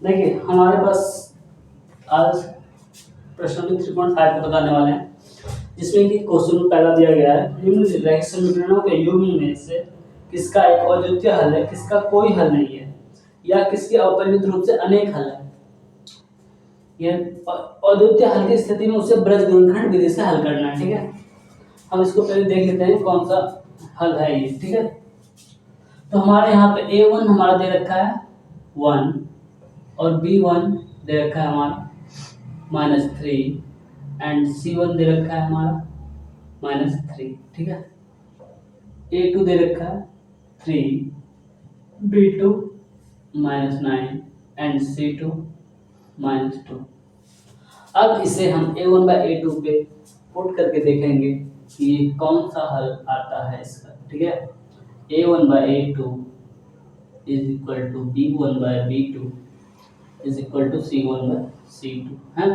देखिए हमारे पास आज प्रश्न नंबर 3.5 को बताने वाले हैं, जिसमें कि क्वेश्चन पहला दिया गया है निम्नलिखित समीकरणों के युग्म में से किसका एक अद्वितीय हल है, किसका कोई हल नहीं है, या किसके अपरिमित रूप से अनेक हल है। ये अद्वितीय हल की स्थिति में उसे बीजगणित विधि से हल करना है। ठीक है, हम इसको पहले देख लेते हैं कौन सा हल है ये। ठीक है, तो हमारे यहाँ पे a1 हमारा दे रखा है 1 और b1 दे रखा है हमारा -3 एंड c1 दे रखा है हमारा -3। ठीक है, a2 दे रखा है 3, b2 -9 एंड c2 -2। अब इसे हम a1/a2 पे पुट करके देखेंगे कि ये कौन सा हल आता है इसका। ठीक है, a1/a2 is equal to b1/b2 is equal to c1/c2 है।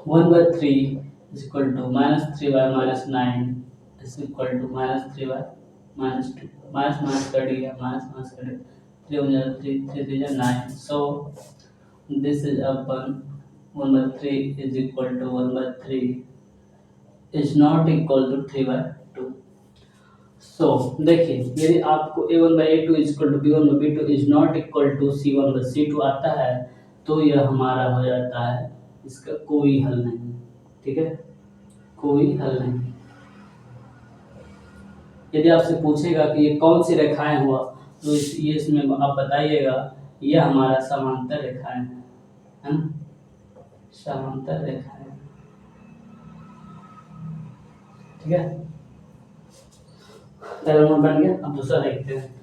1/3 is equal to -3/-9 is equal to -3/-2। Minus कर दिया, माइनस कर दिया, 3 1 जा 3 3 3 जा 9। सो दिस इज अपन 1/3 is equal to 1/3 is not equal to 3/2। So देखिए, यदि आपको a1/a2 is equal to b1/b2 is not equal to c1/c2 आता है तो यह हमारा हो जाता है इसका कोई हल नहीं। ठीक है, कोई हल नहीं। यदि आपसे पूछेगा कि ये कौन सी रेखाएं हुआ तो ये इसमें आप बताइएगा यह हमारा समांतर रेखाएं है ना, समांतर रेखाएं। ठीक है, पहला नंबर बन गया। अब दूसरा देखते हैं।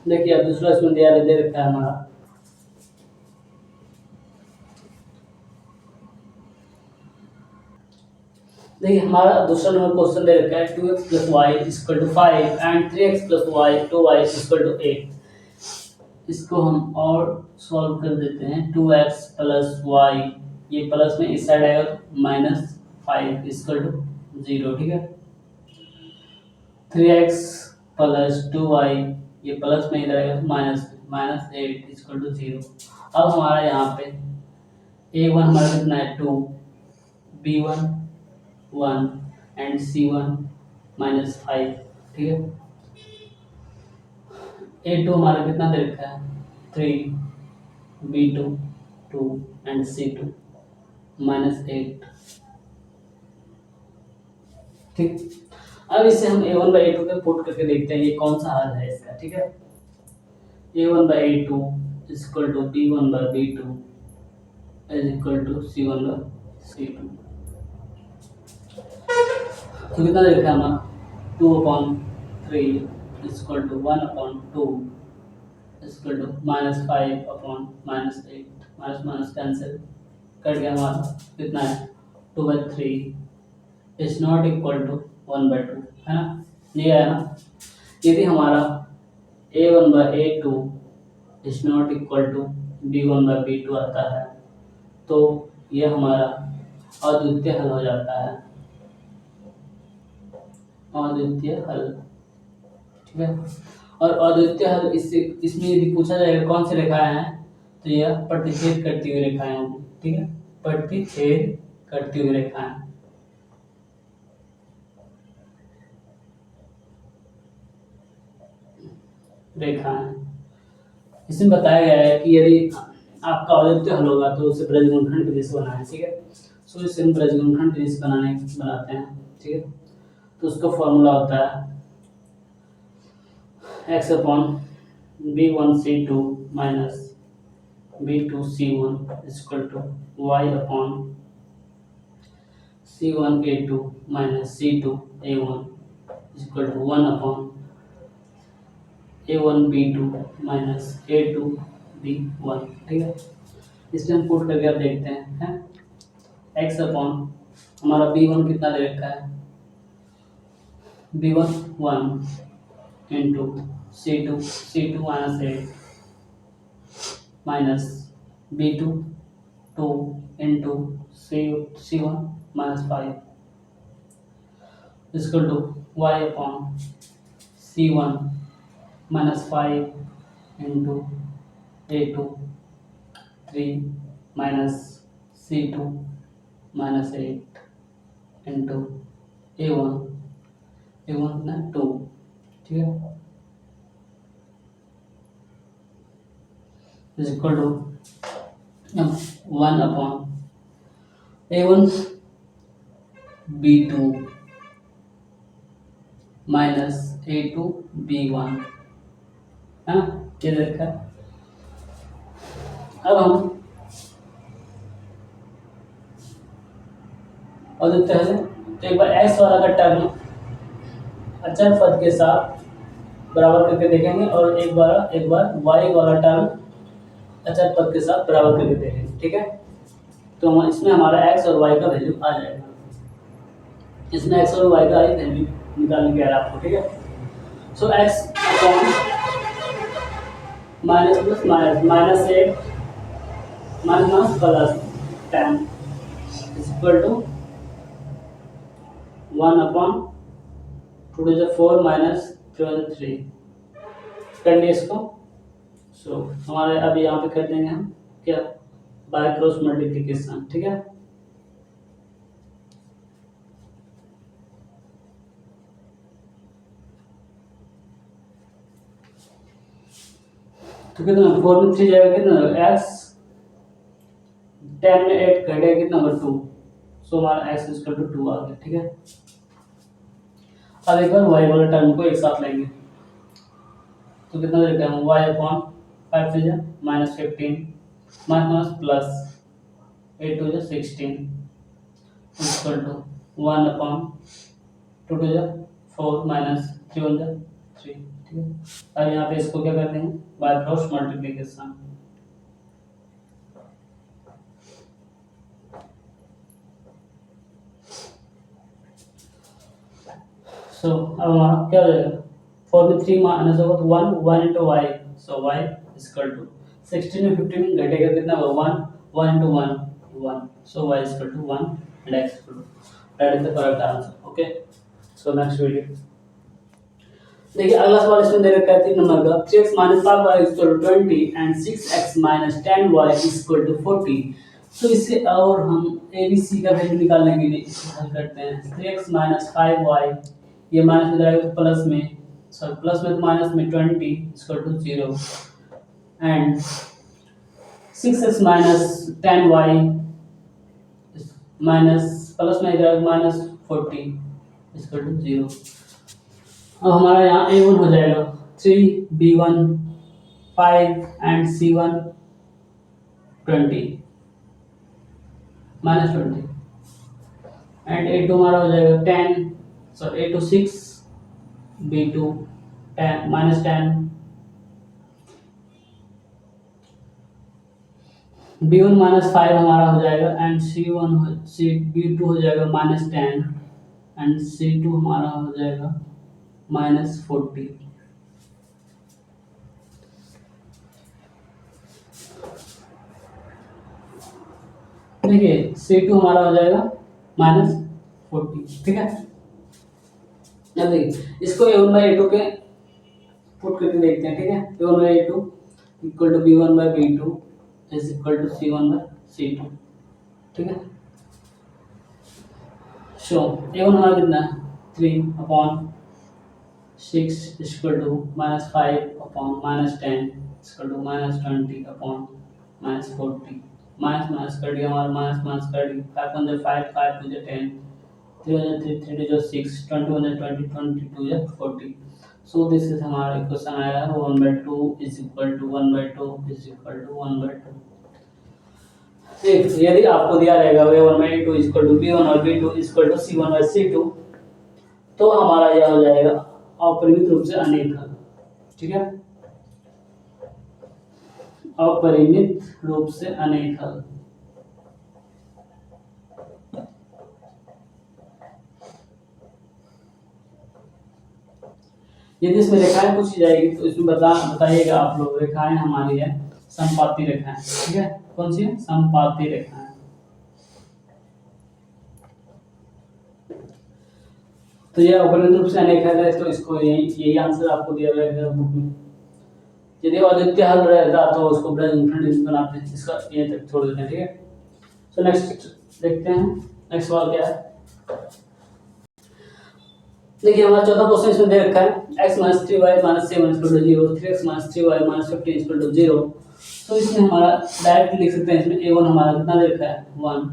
देखिए अब दूसरा इसमें दिया दे रखा है हमारा देखिए हमारा दूसरा नंबर क्वेश्चन दे रखा है 2x + y = 5 and 3x + y 2y = 8। इसको हम और सॉल्व कर देते हैं। 2x + y, ये प्लस में इस साइड आएगा -5 = 0। ठीक है, 3x + 2y, ये प्लस में इधर आएगा -8 = 0। अब हमारा यहाँ पे a1 हमारा कितना है 2, b1 1 एंड c1 -5। ठीक है, a2 हमारा कितना दे रखा है 3, b2 2 एंड c2 -8। ठीक, अब इसे हम a1/a2 पे पुट करके देखते हैं ये कौन सा हल है इसका। ठीक है, a1/a2 = b1/b2 = c1/c2। तो कितना देखा हमारा 2/3 = 1/2 -5/-8 माइनस कैंसिल कट गया हमारा। कितना है 2/3 इज नॉट इक्वल टू 1/2 है ना, ये आया ना। यदि हमारा a1/a2 is not equal to b1/b2 आता है तो यह हमारा अद्वितीय हल हो जाता है, अद्वितीय हल। ठीक है, और अद्वितीय हल इसमें यदि पूछा जाएगा कौन सी रेखाएं हैं तो यह प्रतिच्छेद करती हुई रेखाएं होंगी। ठीक है, प्रतिच्छेद करती हुई रेखाएं इसमें बताया गया है कि यदि आपका अद्वितीय हल होगा तो उसे ब्रजगुणनखंड विधि से बनाएं। ठीक है, सो इसे हम ब्रजगुणनखंड विधि से बनाते हैं। ठीक है, तो उसका फॉर्मूला होता है x/b1c2 - b2c1 = y/c1a2 - c2a1 = 1/a1b2 - a2b1। ठीक है, इसमें हम पुट करके आप देखते हैं x अपॉन हमारा b1 कितना दे रखा है B1 1 into C2 minus 8 minus B2 2 into C1 minus 5 is equal to y upon C1 minus 5 into A2 3 minus C2 minus 8 into A1 ना 2, ठीक है, is equal to 1 upon A1 B2 minus A2 B1 है ना, ये देखा। अब हम और देखते हैं तो एक बार x वाला का टर्म अचर पद के साथ बराबर करके देखेंगे और एक बार y वाला टर्म अचर पद के साथ बराबर करके देखेंगे, ठीक है। तो हम इसमें हमारा x और y का वैल्यू आ जाएगा, इसमें x और y का वैल्यू निकालने के लिए आपको, ठीक है। So x upon minus plus minus 8 minus plus 10 is equal to 1 upon 2 to the 4 minus 3 कर लिए इसको। सो हमारे अभी यहाँ पे कर देंगे हम क्या, बाय क्रॉस मल्टीप्लिकेशन, ठीक है। तो कितना 4 में 3 जाएगा, कितना x 10 में 8 घटेगा, कितना होगा 2। सो हमारा x इक्वल टू 2 आ गया, ठीक है। अब एक बार y वाला टर्म को एक साथ लेंगे तो कितना देगा हम y अपॉन 5 से जा माइनस 15 माइनस प्लस 8 टू जा 16 इक्वल टू 1 अपॉन 2 टू जा 4 माइनस 3 वन जा 3, ठीक है। अब यहाँ पे इसको क्या करते हैं, बाय क्रॉस मल्टीप्लिकेशन। सो अब हमारा क्या हो जाएगा, 4 में 3 माइनस होगा तो 1 into y, so y equal to 16 में 15 घटेगा, कितना होगा 1 into 1 so y equal to 1 and x equal to, that is the correct answer. Okay, so next video देखिए। अगला सवाल इसमें दे रखा है 3 नंबर का, 3x minus 5y equal to 20 and 6x minus 10y equal to 40। तो इससे और हम ABC का वैल्यू निकालने के लिए इसे हल करते हैं। 3x minus 5y ये माइनस में जाएगा तो प्लस में, सॉरी प्लस में तो माइनस में 20 equal to 0 and 6x minus 10y minus plus में जाएगा माइनस 40 इक्वल टू 0। अब हमारा यहाँ A1 हो जाएगा 3B1 5 and C1 20 minus 20 and A2 हमारा हो जाएगा 10, सो A2 6 B2 10 minus 10 B1 minus 5 हमारा हो जाएगा एंड B2 हो जाएगा माइनस 10 एंड C2 हमारा हो जाएगा माइनस 40। देखिए C2 हमारा हो जाएगा माइनस 40, ठीक है। अब देखिए इसको A1 by A2 के पुट करके देखते हैं, ठीक है। A1 by A2 equal to B1 by B2 is equal to C1 by C2, ठीक है। सो A1 हमारा कितना है 3 upon 6 equal to minus 5 upon minus 10 equal to minus 20 upon minus 40। Minus minus कर दिया हमारा, माइनस माइनस कर दिया, 5 1 5 5 2 10 3 1 3 3 2 6 21 20 22 40। सो दिस इज हमारा इक्वेशन आया 1/2 is equal to 1/2 is equal to 1/2। यदि आपको दिया रहेगा A1/2 is equal to B1 और B2 is equal to C1 by C2 तो हमारा यह हो जाएगा अपरिमित रूप से अनेक हल, ठीक है। अपरिमित रूप से अनेक हल। यदि इसमें रेखाएं पूछी जाएगी तो इसमें बताइएगा आप लोग। रेखाएं हमारी है समपाती रेखाएं, ठीक है। कौन सी है? समपाती रेखाएं। तो यह अपरिमित रूप से अनेक है, तो इसको यही आंसर आपको दिया गया है बुक में। यदि अद्वितीय हल रहता तो उसको ब्रजखंड बनाते हैं। इसका ये तक छोड़ देते हैं, ठीक है। तो नेक्स्ट देखते हैं, नेक्स्ट सवाल क्या है। देखिए हमारा चौथा क्वेश्चन इसमें दे रखा है x - 3y - 7 = 0, 3x - 3y - 15 = 0। तो इसमें हमारा डायरेक्ट लिख सकते हैं। इसमें a1 हमारा कितना दे रखा है 1,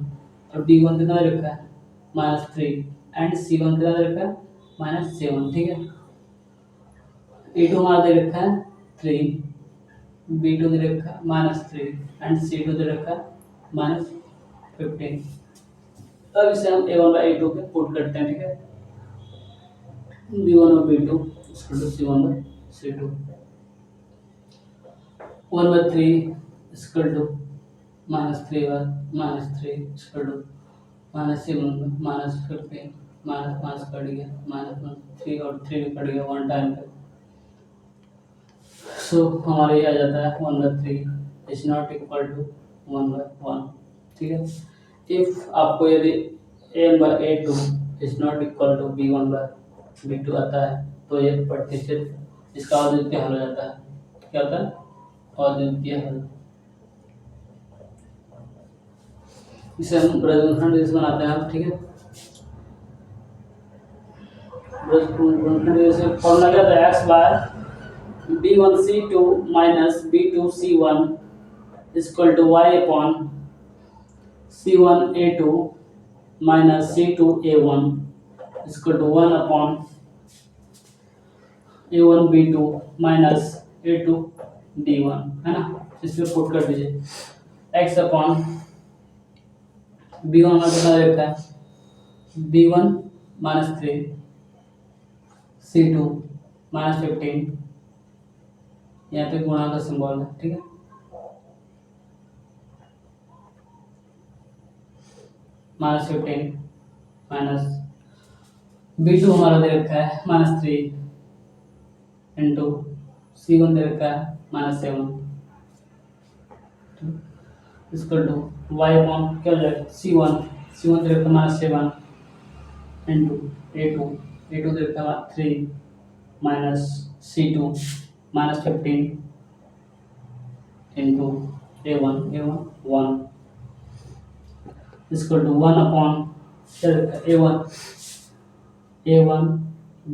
और b1 कितना दे रखा है -3, एंड c1 कितना दे रखा है -7, ठीक है। a2 हमारा दे रखा है 3, b2 दे रखा है -3, एंड c2 दे रखा है -15। अब इसे हम a1/a2 पे पुट करते हैं, ठीक है। b1 और b2 = c1/c2, 1/3 = -3y -3 = -7 -15 -5 कट गया -3 और 3 कट गया 1 टाइम पे। सो हमारे ये आ जाता है 1/3 इज नॉट इक्वल टू 1/1, ठीक है। इफ आपको यदि a1/a2 is not equal to b1/b2 आता है तो ये प्रतिशत इसका अद्वितीय हल हो जाता है। क्या होता है? अद्वितीय हल। इसे हम ब्रजखंड जैसे बनाते हैं, ठीक है। ब्रजखंड जैसे फॉर्मूला क्या था? x बार b1c2 - b2c1 = y upon c1a2 - c2a1 = 1 upon a1b2 - a2b1, है ना। इसमें पुट कर दीजिए। x अपॉन b1 हमारा कितना रहता है b1 -3, c2 -15, यहाँ पे गुणा का सिंबल है, ठीक है। -15 माइनस b2 हमारा दे रखा है -3 इंटू c1 दे रखा है -7 इसको टू y अपॉन क्या हो जाएगा c1 दे रखा है -7 इंटू a2 दे रखा है 3 माइनस c2 -15 इंटू a1 1 इसको to 1 upon a1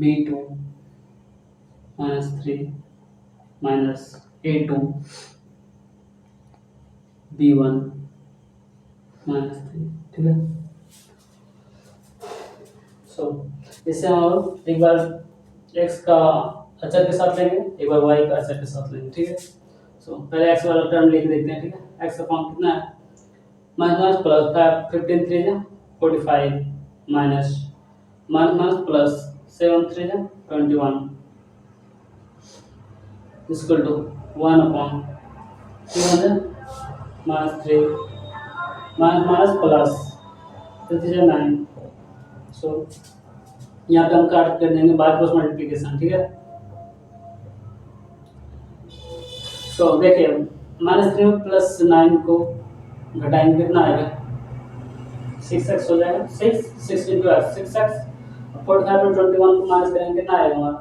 b2 -3 minus a2 b1 -3, ठीक है। सो इससे हम एक बार x का अचर के साथ लेंगे, एक बार y का अचर के साथ लेंगे, ठीक है। सो पहले x वाला टर्म लिख देते हैं, ठीक है। x अपॉन कितना है माइनस प्लस 15 3 जा 45 माइनस माइनस प्लस 7 3 जा 21 equal to 1 upon 200 -3 minus plus 9। सो यहाँ पे हम काट कर देंगे बाय क्रॉस मल्टीप्लिकेशन, ठीक है। सो देखिए -3 प्लस 9 को घटाएंगे कितना आएगा 6x हो जाएगा। 6 इंटू x 6x 45 में 21 को माइनस करेंगे कितना आएगा हमारा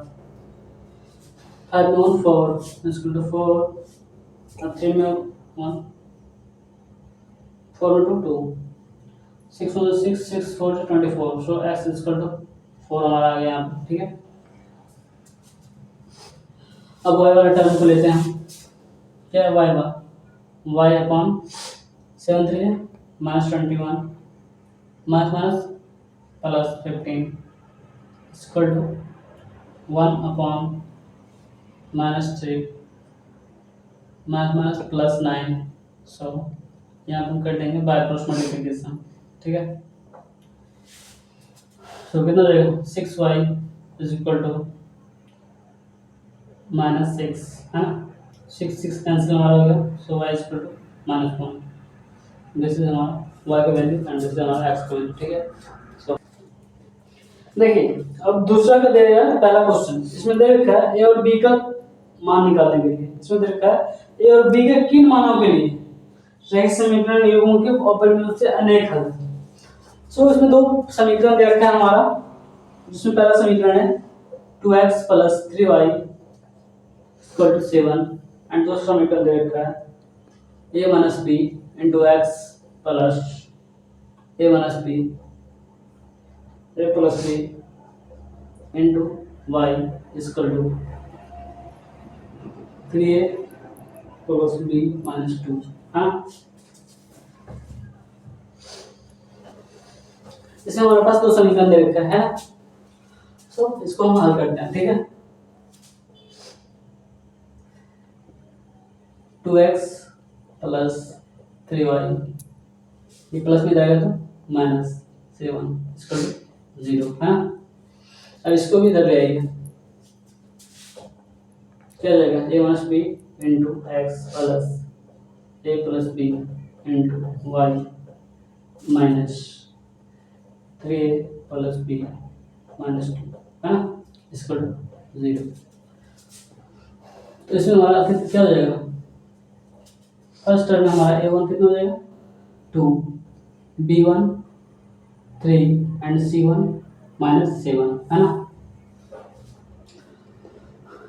5 में 1 4 इक्वल टू 4 और 3 में 1 4 में 2 6 में 6 6 4 से 24। सो x इक्वल टू 4 हमारा आ गया यहाँ पे, ठीक है। अब y वाला टर्म को लेते हैं, क्या है y upon 7 3 minus 21 minus plus 15 equal to 1 upon -3 minus plus 9। सो यहाँ हम कर देंगे बाय क्रॉस मल्टीप्लिकेशन, ठीक है। सो कितना रहेगा 6y इक्वल टू -6, है ना। 6 कैंसिल हमारा हो गया। So y equal to -1। This is हमारा y का वैल्यू एंड दिस इज हमारा x का वैल्यू, ठीक है। सो देखिए अब दूसरा का दे रहा है पहला क्वेश्चन, इसमें दे रखा है ए और बी का मान निकालने के लिए। इसमें दे रखा है ए और बी के किन मानों के लिए रैखिक समीकरण युग्मों के अपरिमेय से अनेक हल। सो इसमें दो समीकरण दे रखा है हमारा, जिसमें पहला समीकरण है 2x + 3y = 7 एंड दूसरा समीकरण दे रखा है a - b * x plus a - b a plus b into y = 3a plus b minus 2। हाँ, इसमें हमारे पास दो समीकरण दे रखा है ना। सो इसको हम हल करते हैं, ठीक है। 2x plus 3y, ये प्लस में जाएगा तो -7 = 0 है ना। अब इसको भी इधर ले आइए, क्या जाएगा a - b into x plus a plus b into y minus 3a plus b minus 2 है ना, इसको 0। तो इसमें हमारा क्या हो जाएगा, फर्स्ट टर्म में हमारा a1 कितना हो जाएगा 2, b1 3 एंड c1 -7 है ना।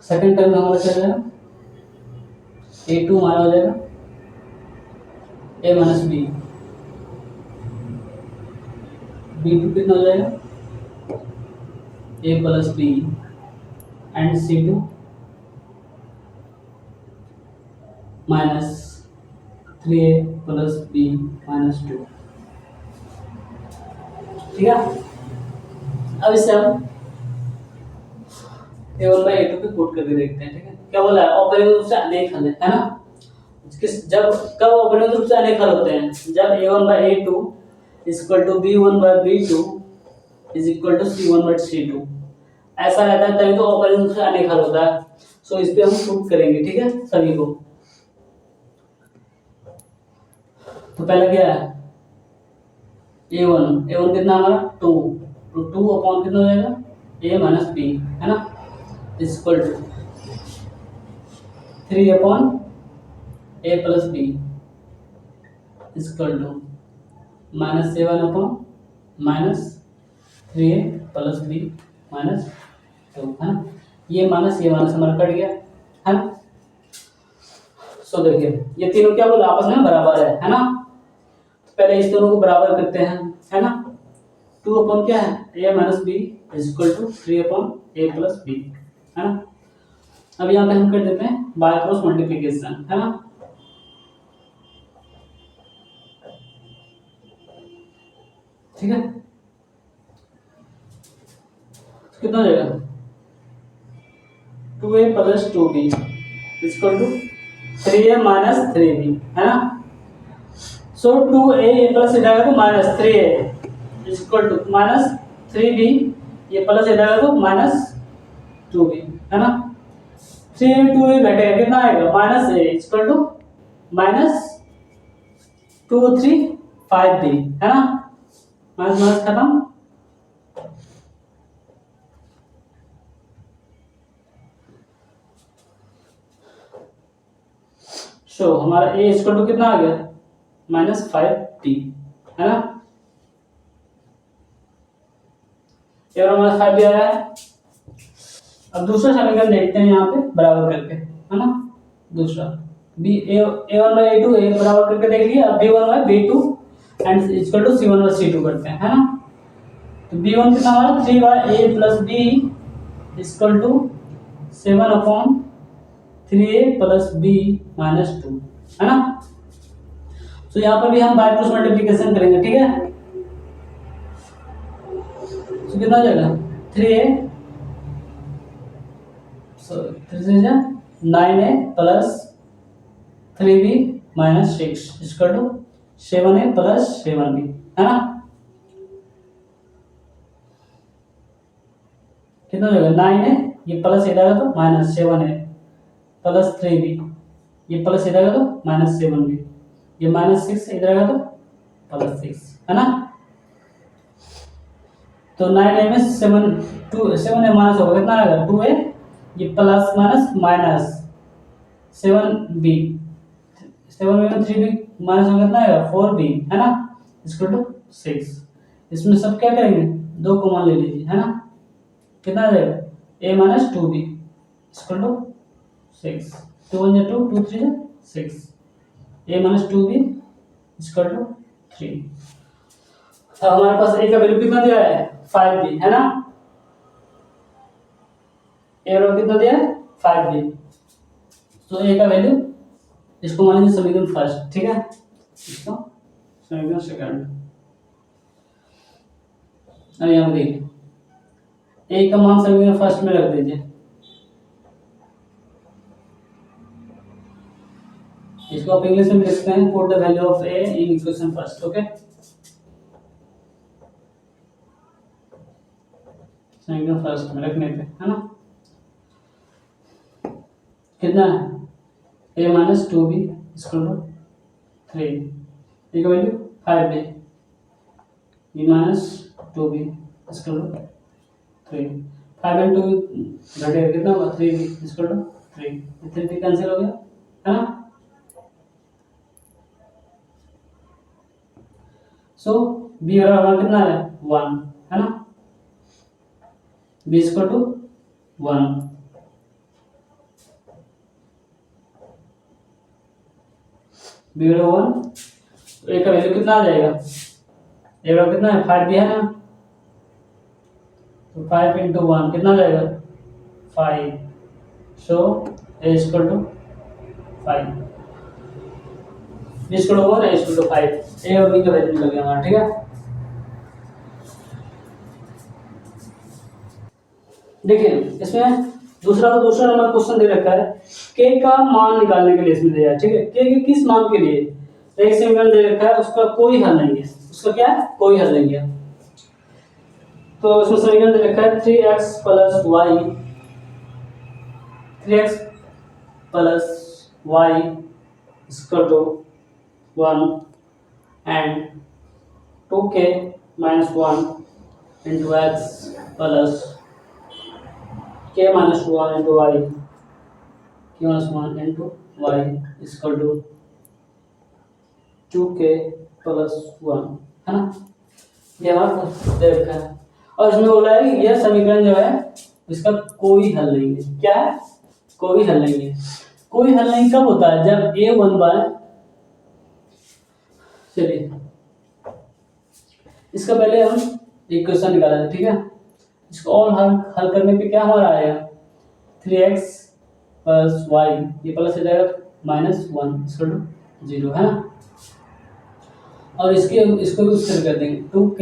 सेकंड टर्म में हमारा क्या हो जाएगा a2 हमारा हो जाएगा a - b, b2 कितना हो जाएगा a plus b and c2 -3a plus b minus 2। ठीक है, अब इसे हम a1 by a2 पे पुट करके देखते हैं। ठीक है, क्या बोला है अपरिमेय रूप से अनेक हल है ना। जब कब अपरिमेय रूप से अनेक हल होते हैं, जब a1 by a2 = b1 by b2 = c1 by c2 ऐसा रहता है, तभी तो अपरिमेय रूप से अनेक हल होता है। सो इस पे हम पुट करेंगे, ठीक है सभी को। तो पहला क्या है a1 कितना हमारा 2, तो 2 अपॉन कितना हो जाएगा a - b है ना, equal to 3 upon a plus b equal to -7 upon -3a plus b minus 2 है ना। ये माइनस हमारा कट गया है ना। सो देखिए ये तीनों क्या बोला आपस में बराबर है ना। पहले इस दोनों को बराबर करते हैं है ना। 2 अपॉन क्या है a - b equal to 3 upon a plus b है ना। अब यहाँ पे हम कर देते हैं बाय क्रॉस मल्टीप्लिकेशन है ना। ठीक है, कितना हो जाएगा 2a plus 2b equal to 3a minus 3b है ना। सो 2a प्लस हो जाएगा तो -3a इक्वल टू -3b, ये प्लस हो जाएगा तो -2b है ना। 3a 2a घटेगा कितना आएगा -a इक्वल टू -235b है ना। माइनस माइनस खत्म। सो हमारा a इक्वल टू कितना आ गया -5t है ना। ये हमारा 5 भी आया है। अब दूसरा समीकरण देखते हैं यहाँ पे बराबर करके है ना। दूसरा a1 by a2 a बराबर करके देख लिया। अब b1 by b2 and equal to c1 by c2 करते हैं है ना। तो b1 कितना हमारा 3 by a plus b equal to 7 upon 3a plus b minus 2 है ना। तो यहाँ पर भी हम बाय क्रॉस मल्टीप्लिकेशन करेंगे, ठीक है। तो कितना हो जाएगा 3a 9a plus 3b minus 6 equal to 7a plus 7b है ना। कितना हो जाएगा 9a, ये प्लस हो जाएगा तो -7a प्लस 3b, ये प्लस हो जाएगा तो -7b, ये -6 इधर आएगा तो +6 है ना। तो 9a में 7a माइनस होगा, कितना आएगा 2a, ये plus minus minus 7b, 7b में 3b माइनस होगा, कितना आएगा 4b, है ना, इक्वल टू 6। इसमें सब क्या करेंगे, 2 कॉमन ले लीजिए, है ना, कितना आ जाएगा a minus 2b equal to 6, 2 1 2, 2 3 6, a minus 2b equal to 3। अब हमारे पास a का वैल्यू कितना दिया है 5b, है ना, a का कितना दिया है 5b, तो a का वैल्यू इसको मान लीजिए समीकरण फर्स्ट, ठीक है, इसको समीकरण सेकंड। अब यहाँ देखिए a का मान समीकरण फर्स्ट में रख दीजिए, इसको आप इंग्लिश में लिखते हैं put the value of a in equation first, okay, समीकरण फर्स्ट में रखने पे, है ना, कितना है a minus 2b equal to 3, a का value 5b, b minus 2b equal to 3, 5 and 2 घटेगा, कितना होगा 3b इक्वल टू 3, 3 कैंसिल हो गया, है ना, सो b बराबर हमारा कितना है 1, है ना, b इक्वल टू 1, b बराबर 1, तो a का वैल्यू कितना आ जाएगा, a बराबर कितना है 5 दिया है ना, तो 5 into 1 कितना आ जाएगा 5, so a equal to 5, b equal to 1, a equal to 5, a और b का वैल्यू निकल गया हमारा, ठीक है। देखिए इसमें दूसरा नंबर क्वेश्चन दे रखा है, k का मान निकालने के लिए इसमें दिया है, ठीक है, k के किस मान के लिए, एक समीकरण दे रखा है, उसका कोई हल नहीं है, उसका क्या है कोई हल नहीं है, तो इसमें समीकरण दे रखा है 3x plus y equal to 1 and 2k minus 1 into x plus k minus 1 into y, k minus 1 into y equal to 2k plus 1, है ना, ये हमारा दे रखा है, और इसमें बोला है यह समीकरण जो है इसका कोई हल नहीं है, क्या है कोई हल नहीं है, कोई हल नहीं कब होता है जब a 1 बाय, चलिए इसका पहले हम इक्वेशन निकाला है, ठीक है, इसको और हल करने पे क्या हमारा आएगा 3x प्लस y, ये प्लस हो जाएगा -1 इक्वल टू 0, है ना, और इसको भी उससे कर देंगे 2k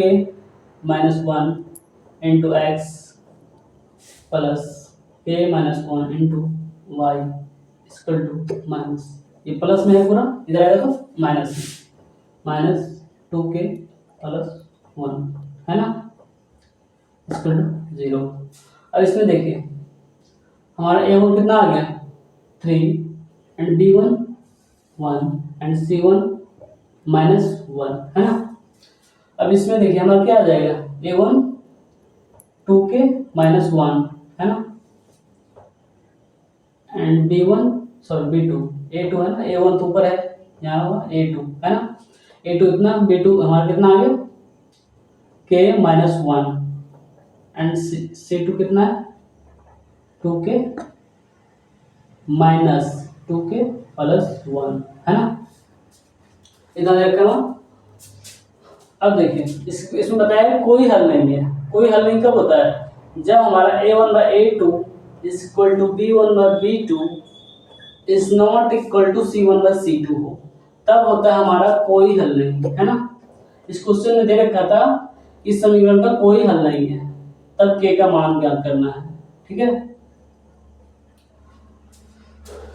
minus 1 into x plus k minus 1 into y equal to minus, ये प्लस में है पूरा, इधर आएगा तो माइनस 2k प्लस 1, है ना, इक्वल टू 0। अब इसमें देखिए हमारा a1 कितना आ गया 3 एंड b1 1 एंड c1 -1, है ना, अब इसमें देखिए हमारा क्या आ जाएगा a1 2k -1, है ना, and b1 sorry b2 a2 है ना, a1 तो ऊपर है, यहाँ होगा a2, है ना, a2 इतना, b2 हमारा कितना आ गया k -1 एंड c2 कितना है 2k प्लस 1, है ना, इधर देखा। अब देखिए इसमें बताया कोई हल नहीं है, कोई हल नहीं कब होता है जब हमारा a1/a2 is equal to b1/b2 is not equal to c1/c2 हो, तब होता है हमारा कोई हल नहीं, है ना, इस क्वेश्चन में दे रखा था इस समीकरण का कोई हल नहीं है, तब k का मान ज्ञात करना है, ठीक है।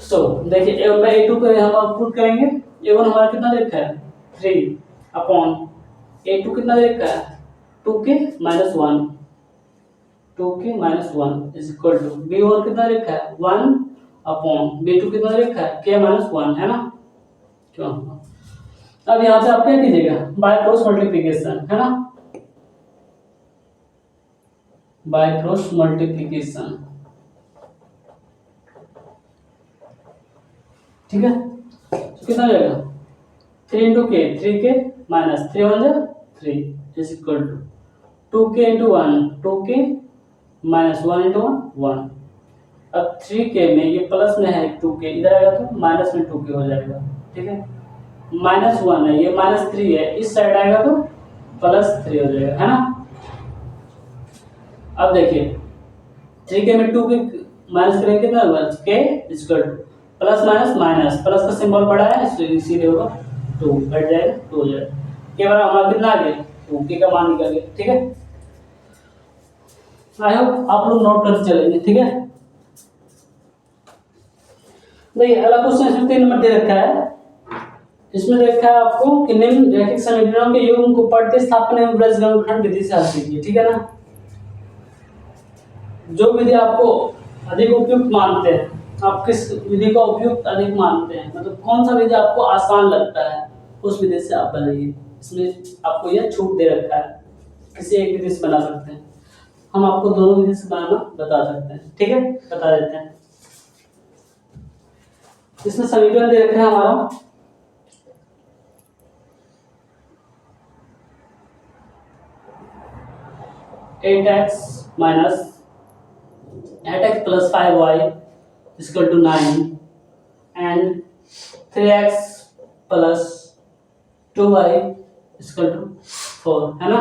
सो देखिए a1/a2 को हम पुट करेंगे, a1 हमारा कितना देखा है 3 अपॉन a2 कितना देखा है 2k -1, 2k -1 is equal to b1 कितना देखा है 1 अपॉन b2 कितना देखा है k -1, है ना, क्यों। अब यहाँ से आप क्या कीजिएगा बाय क्रॉस मल्टीप्लिकेशन, है ना, बाय क्रॉस मल्टीप्लीकेशन। ठीक है, तो कितना हो जाएगा 3 इंटू के, 3k माइनस 3 वन जा 3 is equal to 2k into 1 2k minus 1 into 1 1। अब 3k में ये प्लस में है 2k, इधर आएगा तो माइनस में 2k हो जाएगा। ठीक है, माइनस 1 है, ये माइनस 3 है, इस साइड आएगा तो प्लस 3 हो जाएगा, है ना। अब देखिए 3k में 2k माइनस करेंगे कितना होगा k equal two plus minus minus, plus का सिंबल बड़ा है इसीलिए होगा 2, हट जाएगा 2 हो जाएगा। के बराबर हमारा कितना आ गया 2k का मान निकल गया। ठीक है, आई होप आप लोग नोट करते चलेंगे। ठीक है, देखिए अगला क्वेश्चन इसमें 3 नंबर दे रखा है। इसमें देखा है आपको कि निम्न रैखिक समीकरणों के योग को प्रतिस्थापन एवं बीजगणित विधि से हल कीजिए। ठीक है ना, जो विधि आपको अधिक उपयुक्त मानते हैं, आप किस विधि का उपयुक्त अधिक मानते हैं, मतलब कौन सा विधि आपको आसान लगता है उस विधि से आप बनाइए। इसमें आपको यह छूट दे रखा है, किसी एक विधि से बना सकते हैं, हम आपको दोनों विधि से बनाना बता सकते हैं। ठीक है, बता देते हैं। इसमें समीकरण दे रखा है हमारा 8x minus 8x plus 5y is equal to 9 and 3x plus 2y is equal to 4, है ना।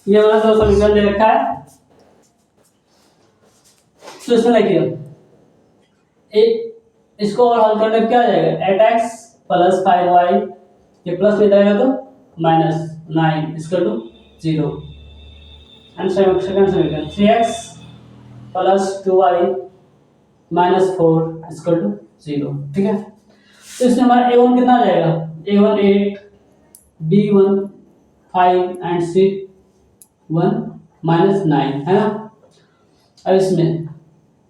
ये हमारा जो समीकरण दे रखा है, तो इसमें देखिए इसको और हल करने क्या आ जाएगा 8x plus 5y, ये प्लस में जाएगा तो minus 9 is equal to 0 and second समीकरण 3x plus 2y minus 4 equal to 0। ठीक है, तो इसमें हमारा a1 कितना आ जाएगा a1 8 b1 5 and c1 minus 9, है ना। अब इसमें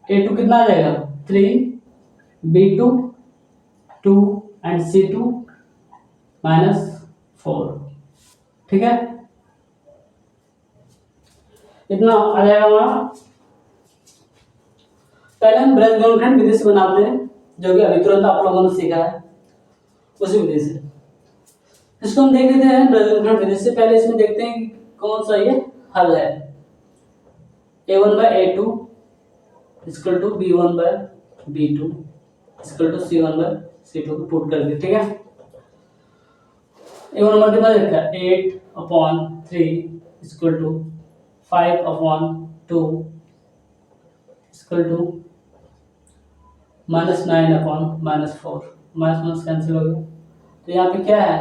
a2 कितना आ जाएगा 3 b2 2 एंड c2 माइनस 4। ठीक है, इतना आ जाएगा हमारा। पहले हम बीजगणित विधि से बनाते हैं, जो कि अभी तुरंत आप लोगों ने सीखा है उसी विधि से। इसको हम देख लेते हैं बीजगणित विधि से। पहले इसमें देखते हैं कि कौन सा ये हल है। a1 by a2 equal to b1 by b2 equal to c1 by c2 को पुट करके। ठीक है, a1 नंबर कितना देखा है 8/3 equal to 5/2 equal to minus 9/-4, minus minus cancel हो गया। तो यहाँ पे क्या है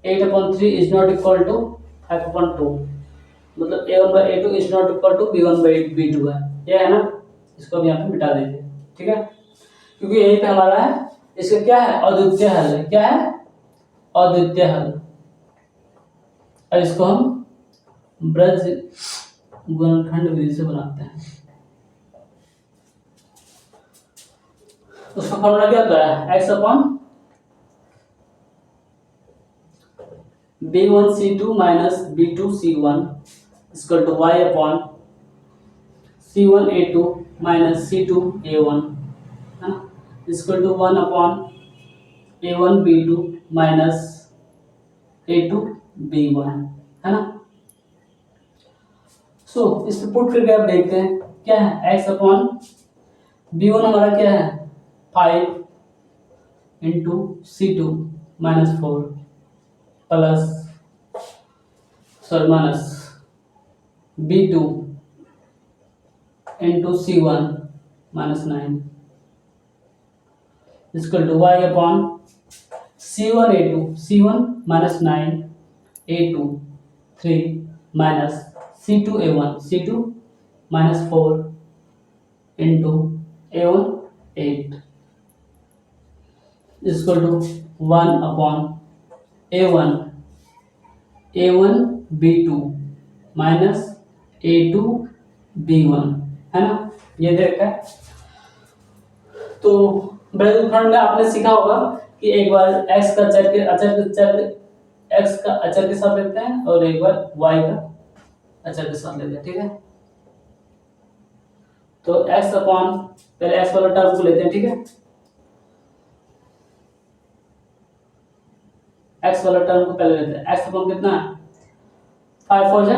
8/3 इज नॉट इक्वल टू 5/2, मतलब a1/a2 is not equal to b1/b2 है, ये है ना। इसको भी यहाँ पे मिटा दीजिए। ठीक है, क्योंकि यही पे हमारा है, इसका क्या है अद्वितीय हल है। क्या है अद्वितीय हल। अब इसको हम बीजगणित विधि से बनाते हैं। उसका फॉर्मूला क्या होता है x upon b1c2 minus b2c1 equal to y upon c1a2 minus c2a1, है ना, equal to 1 upon a1b2 minus a2b1, है ना। सो इस पे पुट करके आप देखते हैं क्या है x अपॉन b1 हमारा क्या है 5 into c2 minus 4 plus minus b2 into c1 minus 9 equal to y upon c1 minus 9 a2 3 minus c2 minus 4 into a1 8 equal to 1 upon a1 b2 minus a2 b1, है ना। ये देखा है। तो बीजगणित में आपने सीखा होगा कि एक बार x का अचर के साथ लिखते हैं और एक बार y का अच्छा के साथ लेते हैं, ठीक है। तो x अपॉन, पहले x वाला टर्म को लेते हैं, ठीक है। x वाला टर्म को पहले लेते हैं। x अपॉन कितना है, 5 4 जा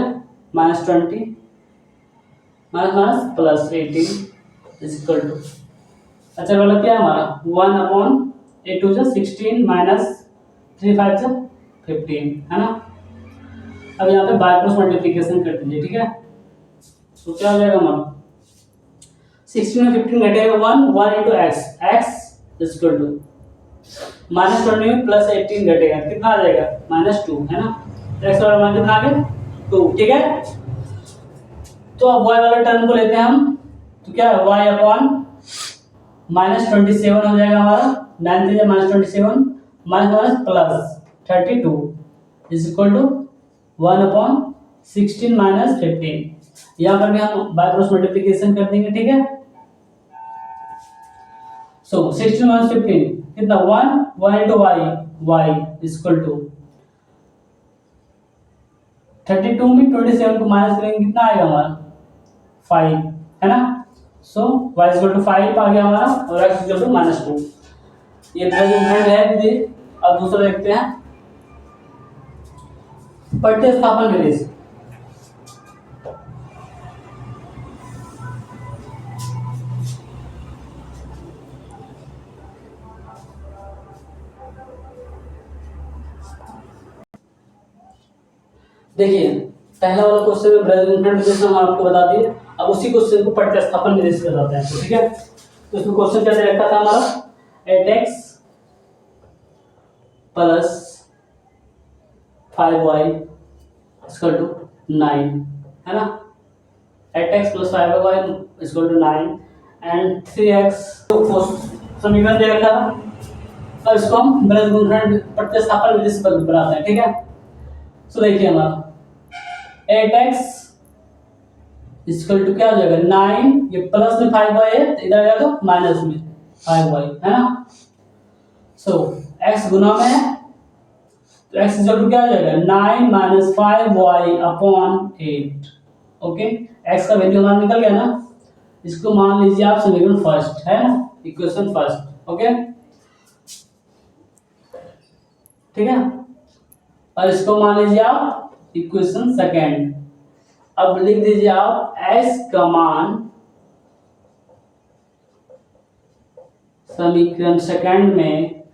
-20 minus minus plus 18 is equal to, अच्छा वाला क्या है हमारा 1 अपॉन 8 2 जा 16 माइनस 3 5 जा 15, है ना। अब यहाँ पे बाय क्रॉस मल्टीप्लिकेशन कर दीजिए, ठीक है। तो क्या हो जाएगा हमारा 16 में 15 घटेगा 1 into x is equal to -20 में प्लस 18 घटेगा, कितना आ जाएगा -2, है ना। x वाला मान कितना आ गया 2, ठीक है। तो अब y वाले टर्म को लेते हैं हम, तो क्या है y अपॉन -27 हो जाएगा हमारा, 9 3 -27 minus plus 32 is equal to 1 upon 16 minus 15। यहाँ पर भी हम बाय क्रॉस मल्टीप्लिकेशन कर देंगे, ठीक है। सो 16 माइनस 15 कितना 1 into y is equal to 32 में 27 को माइनस करेंगे कितना आएगा हमारा 5, है ना। सो y इज इक्वल टू 5 आ गया हमारा और x इज इक्वल टू -2। ये प्रेजेंट है दीजिए। अब दूसरा देखते हैं प्रतिस्थापन विधि से। देखिए पहला वाला क्वेश्चन में प्रेजेंट विधि हम आपको बता दिए। अब उसी क्वेश्चन को प्रतिस्थापन विधि से बताते हैं, ठीक है। तो इसमें क्वेश्चन क्या दे रखा था हमारा 8x plus 5y equal to 9, है ना। 8x plus 5y equal to 9 and 3x तो समीकरण दे रखा था। अब इसको हम प्रतिस्थापन विधि से बनाते हैं, ठीक है। तो देखिए हमारा 8x इक्वल टू क्या हो जाएगा 9, ये प्लस में 5y है तो इधर आएगा तो माइनस में 5y, है ना। सो x गुना में है तो x इक्वल टू क्या हो जाएगा 9 minus 5y upon 8। Okay, x का वैल्यू हमारा निकल गया ना। इसको मान लीजिए आप समीकरण फर्स्ट, है ना, इक्वेशन फर्स्ट। ओके, ठीक है। और इसको मान लीजिए आप इक्वेशन सेकेंड। अब लिख दीजिए आप s का मान समीकरण सेकेंड में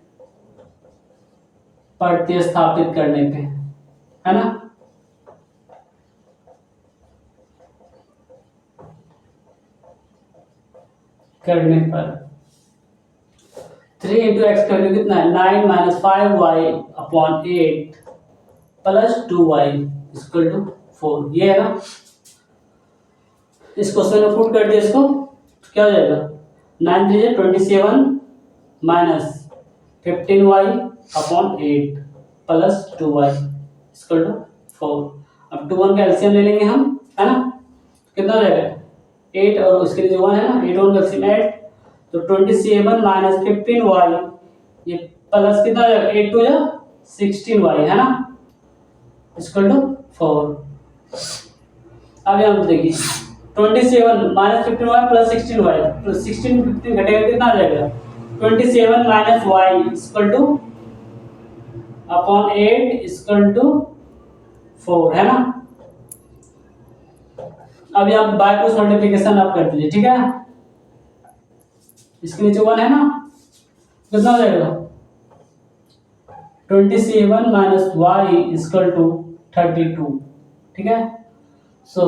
प्रतिस्थापित करने पे, है ना। करने पर 3 इंटू एक्स का वैल्यू कितना है 9 minus 5y upon 8 plus 2y equal to 4, ये है ना। इस क्वेश्चन में पुट कर दिया इसको तो क्या हो जाएगा 9 3 27 minus 15y upon 8 plus 2y equal to 4। अब 2 1 का एलसीएम ले लेंगे हम, है ना। कितना हो जाएगा 8 और उसके लिए 1 है ना, 8 1 का एलसीएम 8 तो 27 माइनस 15y ये प्लस कितना हो जाएगा 8 2 16y, है ना, इक्वल टू 4। अब यहाँ देखिए 27 माइनस 15y प्लस 16y, तो 16 15 घटेगा कितना आ जाएगा 27 minus y equal to upon 8 equal to 4, है ना। अब यहाँ बाय क्रॉस मल्टीप्लिकेशन आप कर दीजिए, ठीक है। इसके नीचे 1 है ना, कितना हो जाएगा 27 माइनस y इक्वल टू 32, ठीक है। सो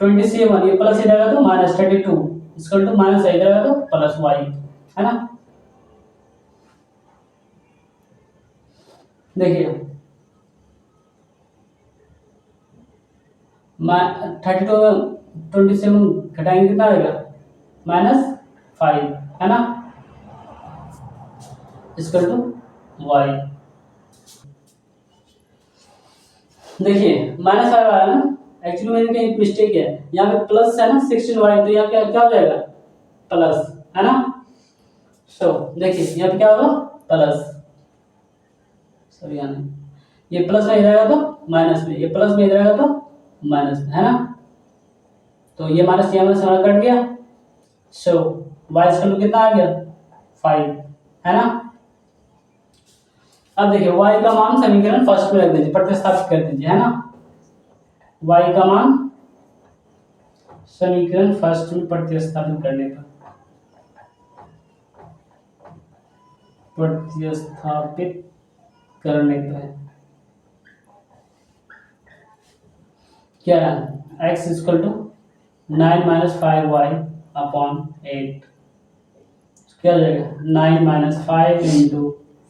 27 ये प्लस इधर आएगा तो माइनस 32 इक्वल टू माइनस इधर आएगा तो प्लस y, है ना। देखिए 32 27 घटाएंगे कितना आएगा -5, है ना, इक्वल टू y। देखिए -5 आ रहा है ना, एक्चुअली मैंने कहीं मिस्टेक है, यहाँ पे प्लस है ना 16y तो यहाँ क्या हो जाएगा प्लस, है ना। सो देखिए यहाँ पे क्या होगा प्लस, सॉरी यहाँ ये प्लस में इधर आएगा तो माइनस में, ये प्लस में इधर आएगा तो माइनस है ना, तो ये माइनस हमारा कट गया। सो y इक्वल टू कितना आ गया 5 है ना। अब देखिए y का मान समीकरण फर्स्ट में रख दीजिए, प्रतिस्थापित कर दीजिए है ना। y का मान समीकरण फर्स्ट में प्रतिस्थापित करने पर क्या है, x equal to 9 minus 5y upon 8, क्या हो जाएगा 9 minus 5 into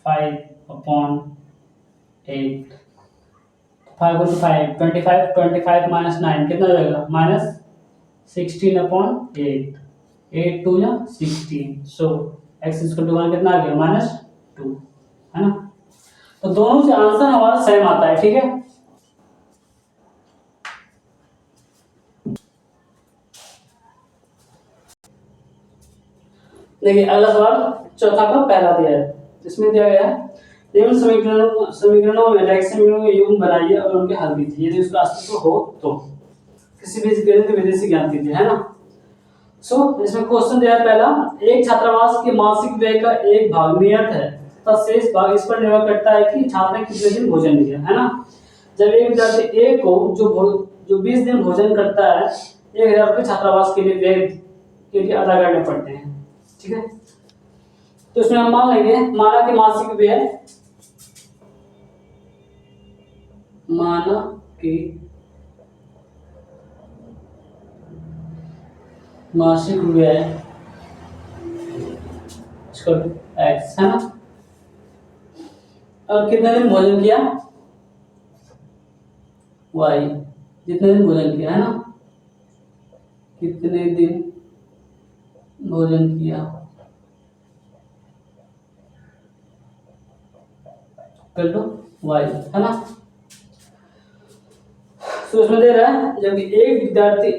5 upon 8, 5 into 5 25, 25 minus 9 कितना हो जाएगा माइनस 16 अपॉन 8, 8 टू या 16, सो x इक्वल टू 1 कितना आ गया माइनस 2 है ना। तो दोनों से आंसर हमारा सेम आता है, ठीक है। देखिए अगला सवाल चौथा का पहला दिया है, इसमें दिया गया है निम्न समीकरणों में रेखीय समीकरणों के युग्म बनाइए और उनके हल कीजिए यदि उसका अस्तित्व हो तो किसी भी गणित विधि से ज्ञात कीजिए है ना। सो इसमें क्वेश्चन दिया है पहला, एक छात्रावास के मासिक व्यय का एक भाग नियत है तथा शेष भाग इस पर निर्भर करता है कि छात्र ने कितने दिन भोजन किया है ना। जब एक विद्यार्थी ए को जो 20 दिन भोजन करता है 1000 रुपये छात्रावास के लिए व्यय के लिए अदा करने पड़ते हैं, ठीक है। तो इसमें हम मान लेंगे, माना कि मासिक व्यय, माना कि मासिक व्यय x है ना, और कितने दिन भोजन किया y, जितने दिन भोजन किया है ना, कितने दिन भोजन किया इक्वल टू y है ना। तो इसमें दे रहा है जब एक विद्यार्थी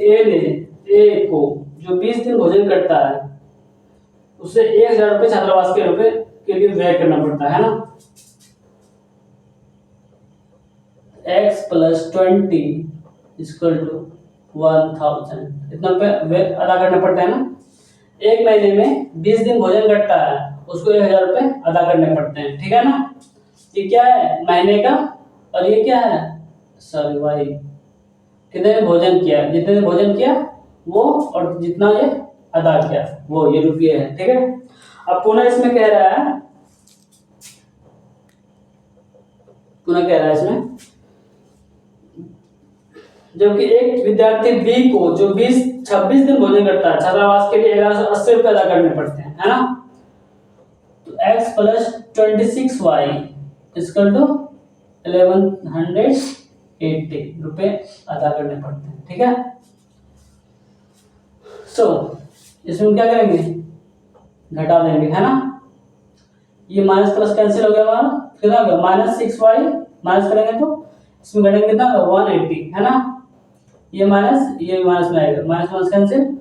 ए को जो 20 दिन भोजन करता है उसे 1000 रुपये छात्रावास के रुपए के लिए व्यय करना पड़ता है ना। x प्लस 20 इक्वल टू 1000, इतना व्यय अदा करना पड़ता है ना। एक महीने में 20 दिन भोजन करता है उसको 1000 रुपये अदा करने पड़ते हैं, ठीक है ना। ये क्या है महीने का, और ये क्या है सॉरी वाई, कितने दिन भोजन किया, जितने दिन भोजन किया वो और जितना ये अदा किया वो, ये रुपये है, ठीक है। अब पुनः इसमें कह रहा है, पुनः कह रहा है इसमें जबकि एक विद्यार्थी बी को जो 26 दिन भोजन करता है छात्रावास के लिए 1180 रुपये अदा करने पड़ते हैं है ना। तो x plus 26y equal to 1180 रुपये अदा करने पड़ते हैं, ठीक है। सो इसमें क्या करेंगे घटा देंगे है ना, ये माइनस प्लस कैंसिल हो गया हमारा, कितना हो गया माइनस 6y, माइनस करेंगे तो इसमें घटेंगे कितना 180 है ना, ये माइनस में आएगा, माइनस माइनस कैंसिल,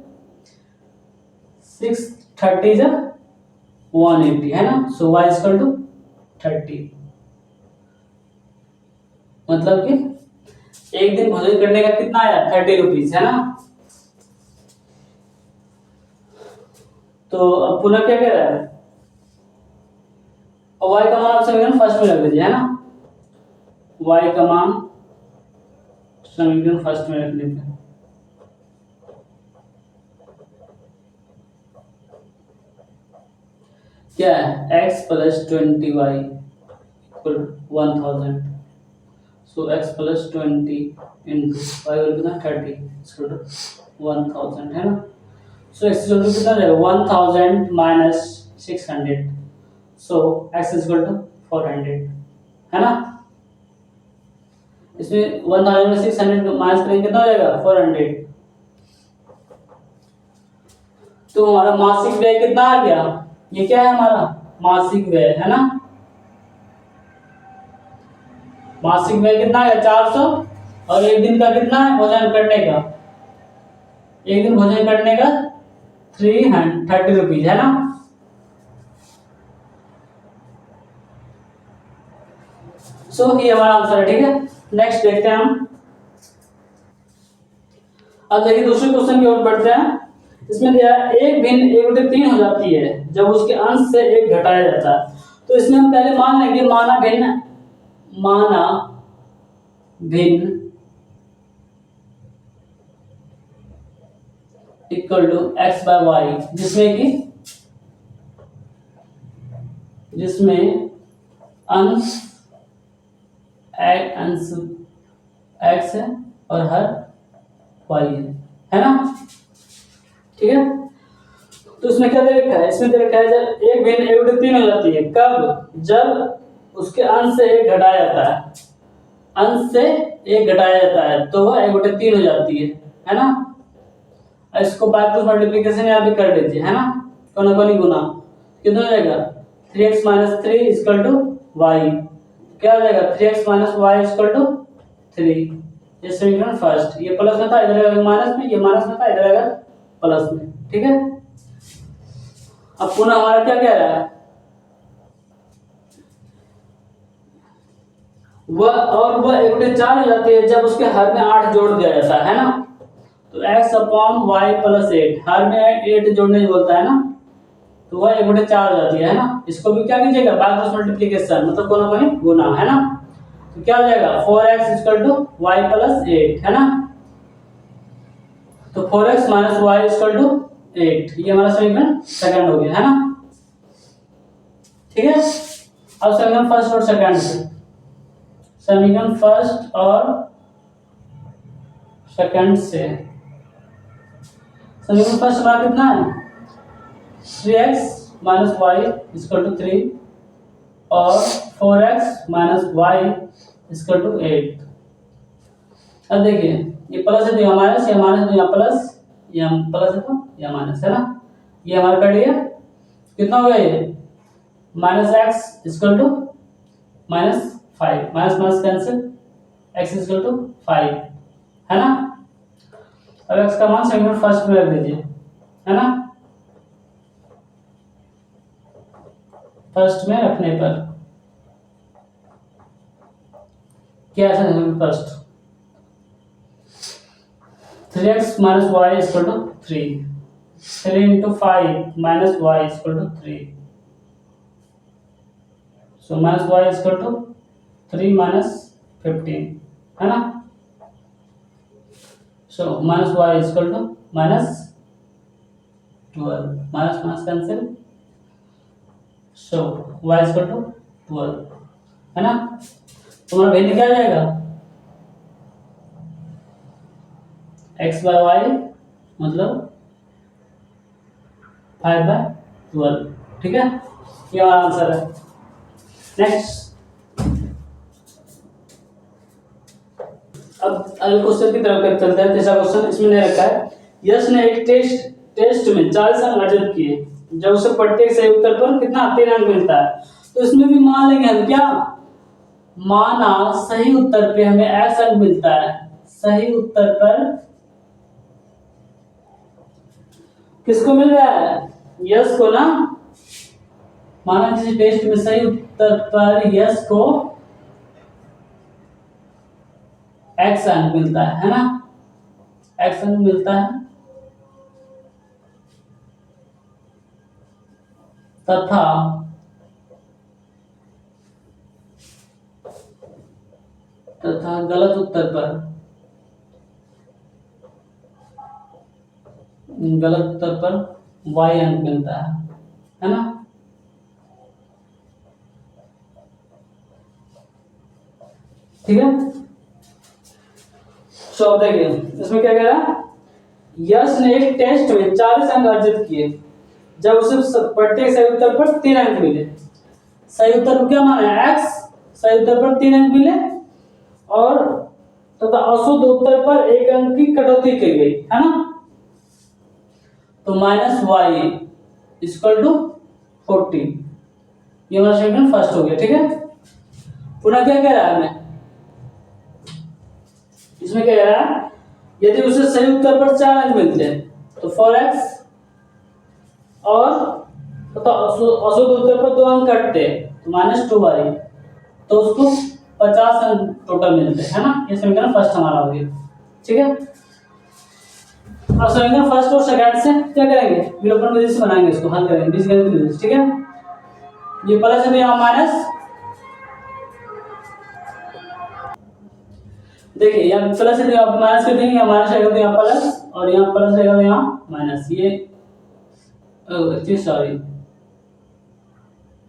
630 जा 180 है ना। सो y इक्वल टू 30, मतलब कि एक दिन भोजन करने का कितना आया 30 रुपीज है ना। तो अब पुनः क्या कह रहा है, y का मान आप समीकरण फर्स्ट में रख दीजिए है ना, y का मान समीकरण फर्स्ट में रखने पे क्या है x प्लस 20y इक्वल 1000, सो x प्लस 20 इंटू y और कितना 30 इक्वल टू 1000 है ना। सो x इक्वल टू कितना रहेगा 1000 minus 600, so x equal to 400 है ना। इसमें 1000 में 600 माइनस करेंगे कितना हो जाएगा 400, तो हमारा मासिक व्यय कितना आ गया, ये क्या है हमारा मासिक व्यय है ना, मासिक व्यय कितना है 400, और एक दिन का कितना है भोजन करने का, एक दिन भोजन करने का 330 रुपीज है ना। सो ये हमारा आंसर है, ठीक है। नेक्स्ट देखते हैं हम, अब देखिए दूसरे क्वेश्चन की ओर बढ़ते हैं। इसमें दिया है एक भिन्न 1/3 हो जाती है जब उसके अंश से 1 घटाया जाता है। तो इसमें हम पहले मान लेंगे माना भिन्न इक्वल टू x/y, जिसमें अंश x है और हर y है ना। ठीक है, तो इसमें क्या दे रखा है, इसमें दे रखा है जब एक भिन्न 1/3 हो जाती है कब, जब उसके अंश से 1 घटाया जाता है, अंश से 1 घटाया जाता है तो वह 1/3 हो जाती है ना। इसको बाय क्रॉस मल्टीप्लिकेशन यहाँ पे कर लीजिए है ना, कोना कोनी गुना, कितना हो जाएगा 3x - 3 = y, क्या हो जाएगा 3x - y = 3। ये समीकरण फर्स्ट, ये प्लस में था इधर आएगा माइनस में, ये माइनस में था इधर आएगा प्लस में। ठीक है, अब पुनः हमारा क्या कह रहा है, वह 1/4 हो जाती है जब उसके हर में 8 जोड़ दिया जाता है ना। तो x/y + 8, हर में 8 जोड़ने से बोलता है ना, तो वह 1/4 हो जाती है ना। इसको भी क्या कीजिएगा बाय क्रॉस मल्टीप्लिकेशन, मतलब कोना कोनी गुना है ना। तो क्या हो जाएगा 4x = y + 8 है ना। तो 4x - y = 8, ये हमारा समीकरण सेकंड हो गया है ना। ठीक है, अब समीकरण फर्स्ट और सेकंड से, समीकरण फर्स्ट और सेकंड से, समीकरण फर्स्ट हमारा कितना है 3x - y = 3 और 4x - y = 8। अब देखिए ये प्लस है तो यहाँ माइनस, यहाँ माइनस तो यहाँ प्लस, यहाँ प्लस है तो यहाँ माइनस है ना। ये हमारा कट गया, कितना हो गया ये -x = -5, minus minus cancel, x = 5 है ना। अब x का मान समीकरण फर्स्ट में रख दीजिए है ना। फर्स्ट में रखने पर क्या है समीकरण first, 3x - y = 3, 3 × 5 - y = 3, so -y = 3 - 15 है ना। so -y = -12, minus minus cancel, so y = 12 है ना। तुम्हारा भिन्न क्या आ जाएगा x/y मतलब 5/12। ठीक है, ये हमारा आंसर है। नेक्स्ट, अब अगले क्वेश्चन की तरफ चलते हैं। तीसरा क्वेश्चन इसमें दे रखा है, यश ने एक टेस्ट में 40 अंक अर्जित किए जब उसे प्रत्येक सही उत्तर पर कितना 3 अंक मिलता है। तो इसमें भी मान लेंगे हम क्या, माना सही उत्तर पे हमें x अंक मिलता है, सही उत्तर पर किसको मिल रहा है यश को ना। माना किसी टेस्ट में सही उत्तर पर यश को x अंक मिलता है ना, x अंक मिलता है तथा गलत उत्तर पर y अंक मिलता है ना। ठीक है, सो देखिए इसमें क्या कह रहा है, यश ने एक टेस्ट में 40 अंक अर्जित किए जब उसे प्रत्येक सही उत्तर पर 3 अंक मिले। सही उत्तर को क्या माना है x, सही उत्तर पर 3 अंक मिले और तथा अशुद्ध उत्तर पर 1 अंक की कटौती की गई है ना। तो -y = 40, ये हमारा समीकरण फर्स्ट हो गया। ठीक है, पुनः क्या कह रहा है हमें, इसमें क्या कह रहा है, यदि उसे सही उत्तर पर 4 अंक मिलते हैं तो 4x और तथा अशुद्ध उत्तर पर 2 अंक कटते तो -2y, तो उसको 50 अंक टोटल मिलते हैं है ना। ये समीकरण फर्स्ट हमारा हो गया। ठीक है, अब समीकरण फर्स्ट और सेकंड से क्या करेंगे, विलोपन विधि से बनाएंगे, इसको हल करेंगे बीजगणित विधि से। ठीक है, ये प्लस है तो यहाँ माइनस, देखिए यहाँ प्लस है तो यहाँ माइनस कर देंगे, यहाँ माइनस रहेगा तो यहाँ प्लस, और यहाँ प्लस रहेगा तो यहाँ माइनस। ये सॉरी,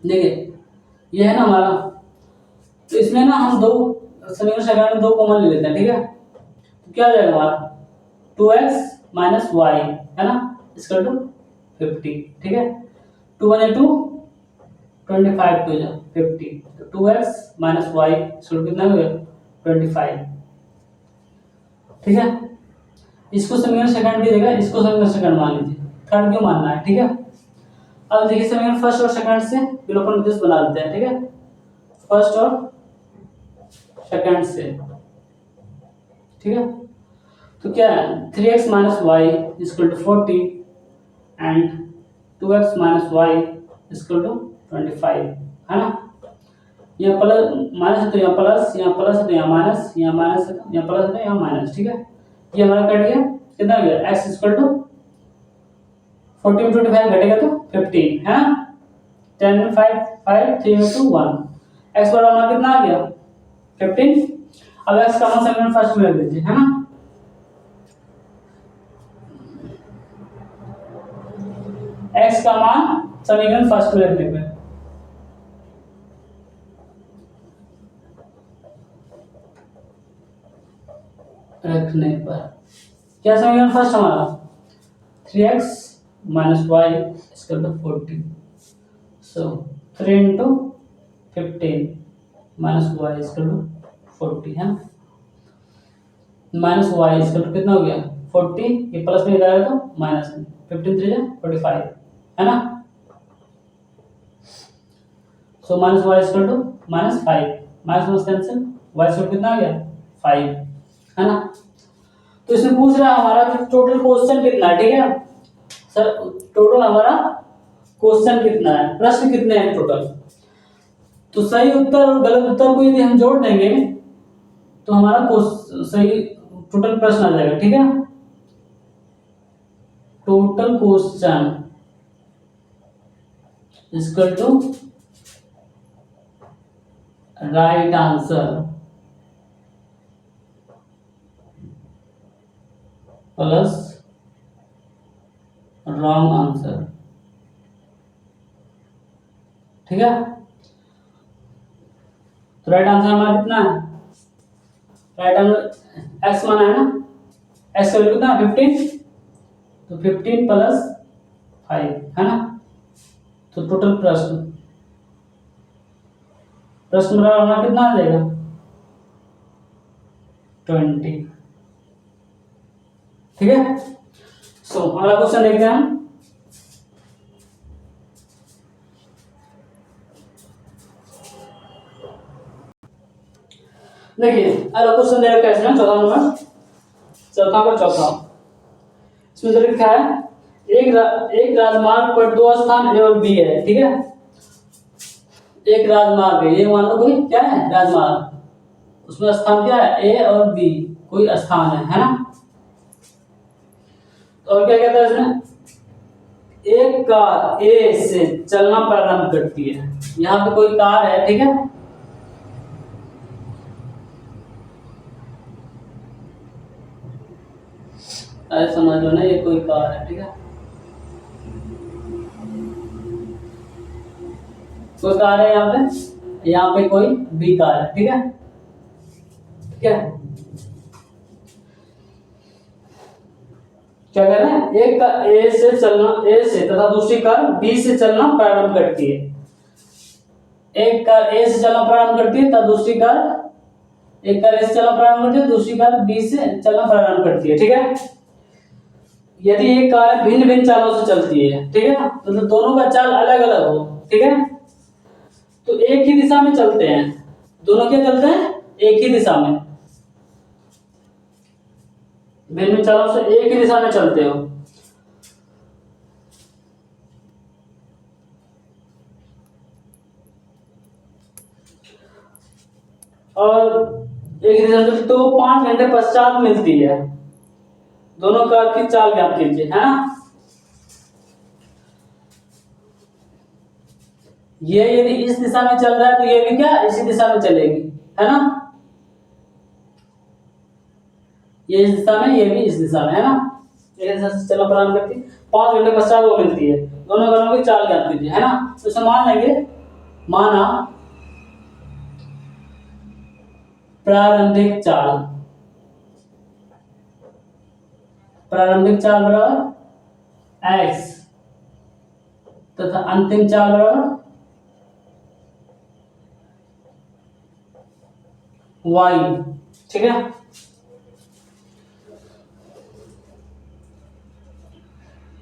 देखिए ये है ना हमारा, तो इसमें ना हम दो समीकरण सेकंड में दो कॉमन ले लेते हैं। ठीक है, तो क्या हो जाएगा हमारा 2x माइनस वाई है ना, इसका टू 50। ठीक है, 2 1 2 25 2 50, तो 2x माइनस वाई इसका कितना हो गया 25। ठीक है, इसको समीकरण सेकंड भी देगा, इसको समीकरण सेकंड मान लीजिए, थर्ड क्यों मानना है। ठीक है, अब देखिए समीकरण फर्स्ट और सेकंड से विलोपन विधि बना लेते हैं। ठीक है, फर्स्ट और सेकंड से। ठीक है, तो क्या है 3x minus y equal to 40 and 2x minus y equal to 25 है ना। यहाँ प्लस माइनस है तो यहाँ प्लस, यहाँ प्लस है तो यहाँ माइनस, यहाँ माइनस है तो यहाँ प्लस है तो यहाँ माइनस। ठीक है, ये हमारा कट गया, कितना हो गया x इक्वल टू 40 में 25 घटेगा तो 15 है ना, 10 में 5 5 3 में 2 1, x बराबर हमारा कितना आ गया 15। अब x का मान समीकरण फर्स्ट में रख दीजिए है ना, x का मान समीकरण फर्स्ट में रखने पे क्या समीकरण फर्स्ट हमारा 3x माइनस वाई इसका 40, सो 3 इंटू 15 माइनस वाई इसका 40 है ना, माइनस वाई इसका कितना हो गया 40, ये प्लस में इधर आया तो माइनस में 15 3 45 है ना, so minus y equal to minus 5, minus minus cancel, y equal कितना आ गया 5 है ना। तो इसमें पूछ रहा है हमारा कि टोटल क्वेश्चन कितना है। ठीक है सर, टोटल हमारा क्वेश्चन कितना है, प्रश्न कितने हैं टोटल। तो सही उत्तर और गलत उत्तर को यदि हम जोड़ देंगे तो हमारा सही टोटल प्रश्न आ जाएगा। ठीक है, total question equal to right answer plus wrong answer. ठीक है, तो राइट आंसर हमारा कितना है, राइट आंसर x माना है ना, x का वैल्यू कितना 15, तो 15 प्लस 5 है ना, तो टोटल प्रश्न बराबर हमारा कितना आ जाएगा 20। ठीक है, सो अगला क्वेश्चन देखते हैं हम। देखिए अगला क्वेश्चन दे रखा है इसमें चौथा नंबर, चौथा का चौथा, इसमें जो लिखा है एक राजमार्ग पर दो स्थान ए और बी है। ठीक है, एक राजमार्ग है, ये मान लो कोई क्या है राजमार्ग, उसमें स्थान क्या है ए और बी, कोई स्थान है ना। और क्या कहता है इसमें, एक कार ए से चलना प्रारंभ करती है, यहाँ पे कोई कार है। ठीक है, अरे समझ लो ना, ये कोई कार है। ठीक है, कोई कार है यहाँ पे कोई बी कार है। ठीक है, ठीक है, क्या कह रहे हैं, एक कार ए से तथा दूसरी कार बी से चलना प्रारंभ करती है। एक कार ए से चलना प्रारंभ करती है तथा दूसरी कार, एक कार ए से चलना प्रारंभ करती है, दूसरी कार बी से चलना प्रारंभ करती है। ठीक है, यदि एक कार भिन्न भिन्न चालों से चलती है, ठीक है, तो दोनों का चाल अलग अलग हो। ठीक है, तो एक ही दिशा में चलते हैं, दोनों क्या चलते हैं एक ही दिशा में, भिन्न चालों से एक ही दिशा में चलते हो। और एक दिशा में तो 5 घंटे पश्चात मिलती है। दोनों कर्व की चाल ज्ञात कीजिए, है ना। ये यदि इस दिशा में चल रहा है तो ये भी क्या इसी दिशा में चलेगी, है ना। ये इस दिशा में, ये भी इस दिशा में, है ना। एक दिशा से चलना प्रारंभ करती 5 घंटे पश्चात वो मिलती है। दोनों कर्वों की चाल ज्ञात कीजिए, है ना। तो इसे मान लेंगे, माना प्रारंभिक चाल, प्रारंभिक चाल बराबर x तथा अंतिम चाल बराबर y, ठीक है।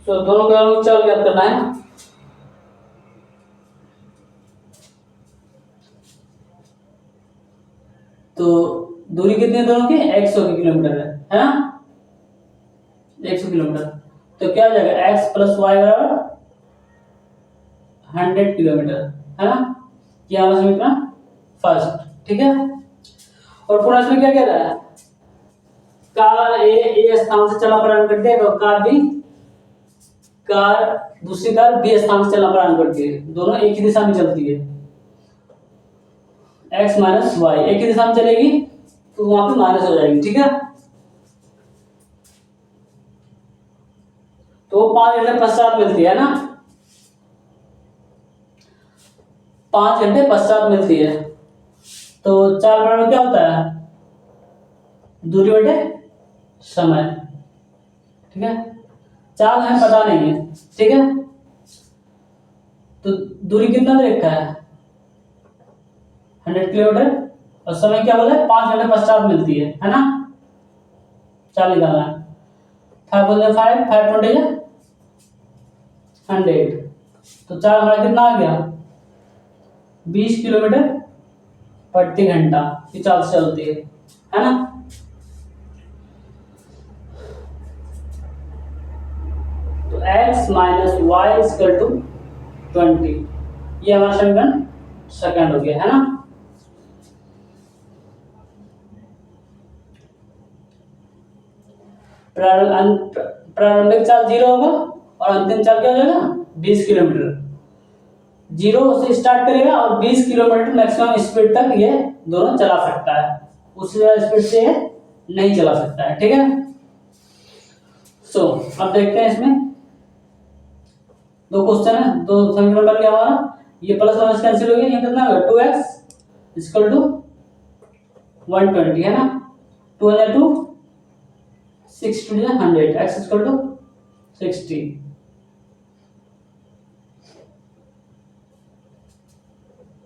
तो दोनों कर्वों की चाल ज्ञात करना है ना। तो दूरी कितनी है दोनों की, 100 किलोमीटर है ना, 100 किलोमीटर। तो क्या हो जाएगा, x प्लस वाई बराबर 100 किलोमीटर, है ना। ये हमारा समीकरण फर्स्ट, ठीक है। और पुनः इसमें क्या कह रहा है, कार ए स्थान से चलना प्रारंभ करती है और दूसरी कार बी स्थान से चलना प्रारंभ करती है। दोनों एक ही दिशा में चलती है, x माइनस वाई एक ही दिशा में चलेगी तो वहां पे माइनस हो जाएगी, ठीक है। तो 5 घंटे पश्चात मिलती है ना, 5 घंटे पश्चात मिलती है। तो 4 बराबर क्या होता है, दूरी बटे समय, ठीक है। 4 हमें पता नहीं है, ठीक है। तो दूरी कितना दे रखा है, 100 किलोमीटर, और समय क्या बोला है, 5 घंटे पश्चात मिलती है ना। 4 निकालना है, 5 बोलते 5 5 20 100। तो 4 हमारा कितना आ गया, 20 किलोमीटर प्रति घंटा की चाल से चलती है ना। तो x minus y equal to 20, ये हमारा समीकरण सेकंड हो गया, है ना। प्रारंभिक चाल 0 होगा और अंतिम चाल क्या हो जाएगा, 20 किलोमीटर। 0 से स्टार्ट करेगा और 20 किलोमीटर मैक्सिमम स्पीड तक ये दोनों चला सकता है, उससे ज्यादा स्पीड से ये नहीं चला सकता है, ठीक है। सो अब देखते हैं, इसमें दो क्वेश्चन है, दो समीकरण बन गया हमारा। ये प्लस माइनस कैंसिल हो गया, ये कितना होगा 2x इक्वल टू 120, है ना। 2 और 2 60 100, x इक्वल टू 60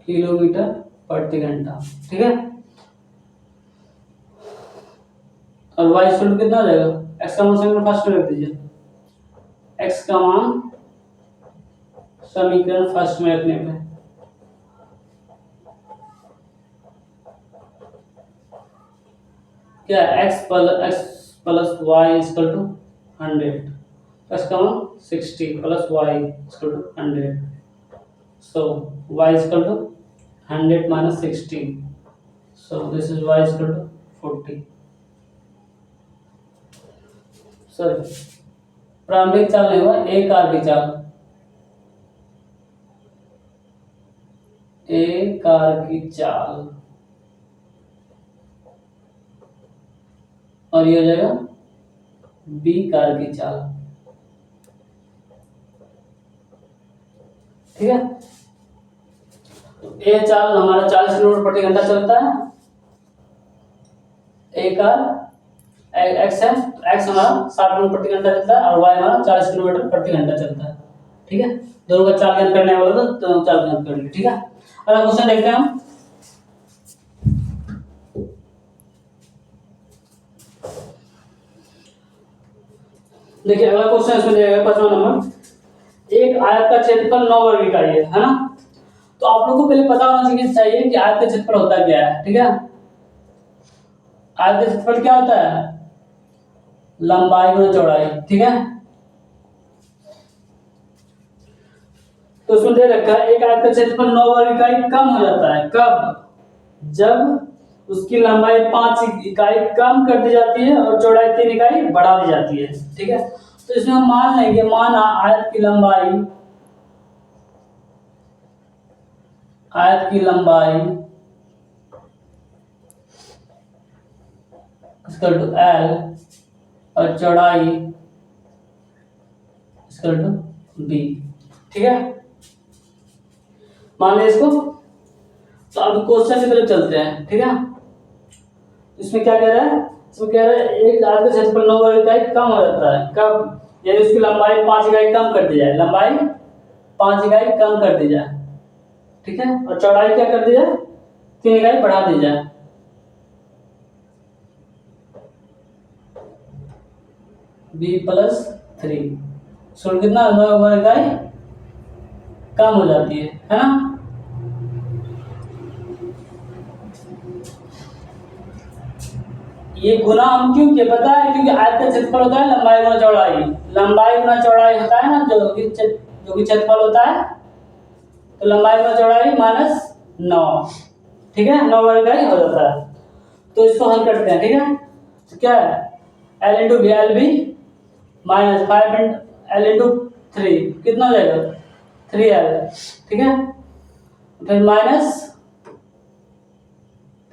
किलोमीटर प्रति घंटा, ठीक है। और y इक्वल टू कितना हो जाएगा, x का मान समीकरण फर्स्ट में रख दीजिए, x का मान समीकरण फर्स्ट में रखने पे क्या, x plus y equal to 100, x का मान 60 plus y equal to 100। So y equal to 100 minus 60, so this is y equal to 40। Sorry, प्रारंभिक चाल नहीं हुआ, एक कार की चाल, ए कार की चाल, और ये हो जाएगा बी कार की चाल, ठीक है। तो ए चाल हमारा 40 किलोमीटर प्रति घंटा चलता है, ए कार एक्स है, एक्स हमारा 60 किलोमीटर प्रति घंटा चलता है और वाई हमारा 40 किलोमीटर प्रति घंटा चलता है, ठीक है। दोनों का चाल ज्ञात करने वाला तो चाल ज्ञात कर लिए, ठीक है। अगला क्वेश्चन देखते हैं हम। देखिए अगला क्वेश्चन इसमें दिया 5वां नंबर, एक आयत का क्षेत्रफल 9 वर्ग इकाई है ना। तो आप लोगों को पहले पता होना चाहिए कि आयत का क्षेत्रफल होता क्या है, ठीक है। आयत का क्षेत्रफल क्या होता है, लंबाई गुणा चौड़ाई, ठीक है। तो उसमें दे रखा है एक आयत का क्षेत्रफल 9 वर्ग इकाई कम हो जाता है, कब, जब उसकी लंबाई 5 इकाई कम कर दी जाती है और चौड़ाई 3 इकाई बढ़ा दी जाती है। ठीक है, तो इसमें हम मान लेंगे, आयत की लंबाई इक्वल टू L और चौड़ाई इक्वल टू B। ठीक है, मान लिया इसको। तो अब क्वेश्चन की तरफ चलते हैं। ठीक है, इसमें क्या कह रहा है, इसमें कह रहा है एक आयत का क्षेत्रफल 9 वर्ग इकाई कम हो जाता है कब, यानी उसकी लंबाई 5 इकाई कम कर दी जाए, लंबाई 5 इकाई कम कर दी जाए। ठीक है, और चौड़ाई क्या कर दी जाए, 3 इकाई बढ़ा दी जाए। B+3 सोल कितना 9 वर्ग इकाई कम हो जाती है ना। ये गुना हम क्यों किया पता है, क्योंकि आयत का क्षेत्रफल होता है लंबाई गुना चौड़ाई, लंबाई गुना चौड़ाई होता है ना, जो कि क्षेत्रफल होता है, तो लंबाई गुना चौड़ाई -9। ठीक है, 9 वर्ग इकाई हो जाता है। तो इसको हल करते हैं। ठीक है, तो क्या है L × B LB -5 L × 3 कितना हो जाएगा 3L। ठीक है, फिर minus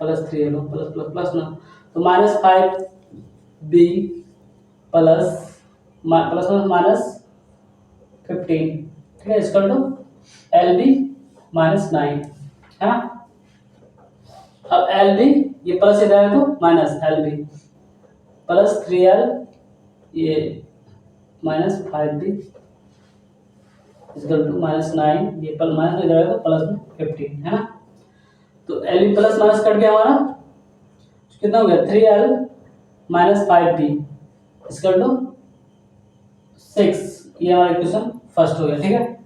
+3L plus plus plus ना, तो -5B प्लस -15। ठीक है, इसका टू LB -9 है ना। अब LB ये प्लस इधर है तो माइनस LB प्लस 3L ये -5B इसका टू -9 ये प्लस माइनस इधर है तो प्लस में 15 है ना। तो LB प्लस माइनस कट गया हमारा, कितना हो गया 3L -5B इसका टू 6। ये हमारा इक्वेशन फर्स्ट हो गया। ठीक है,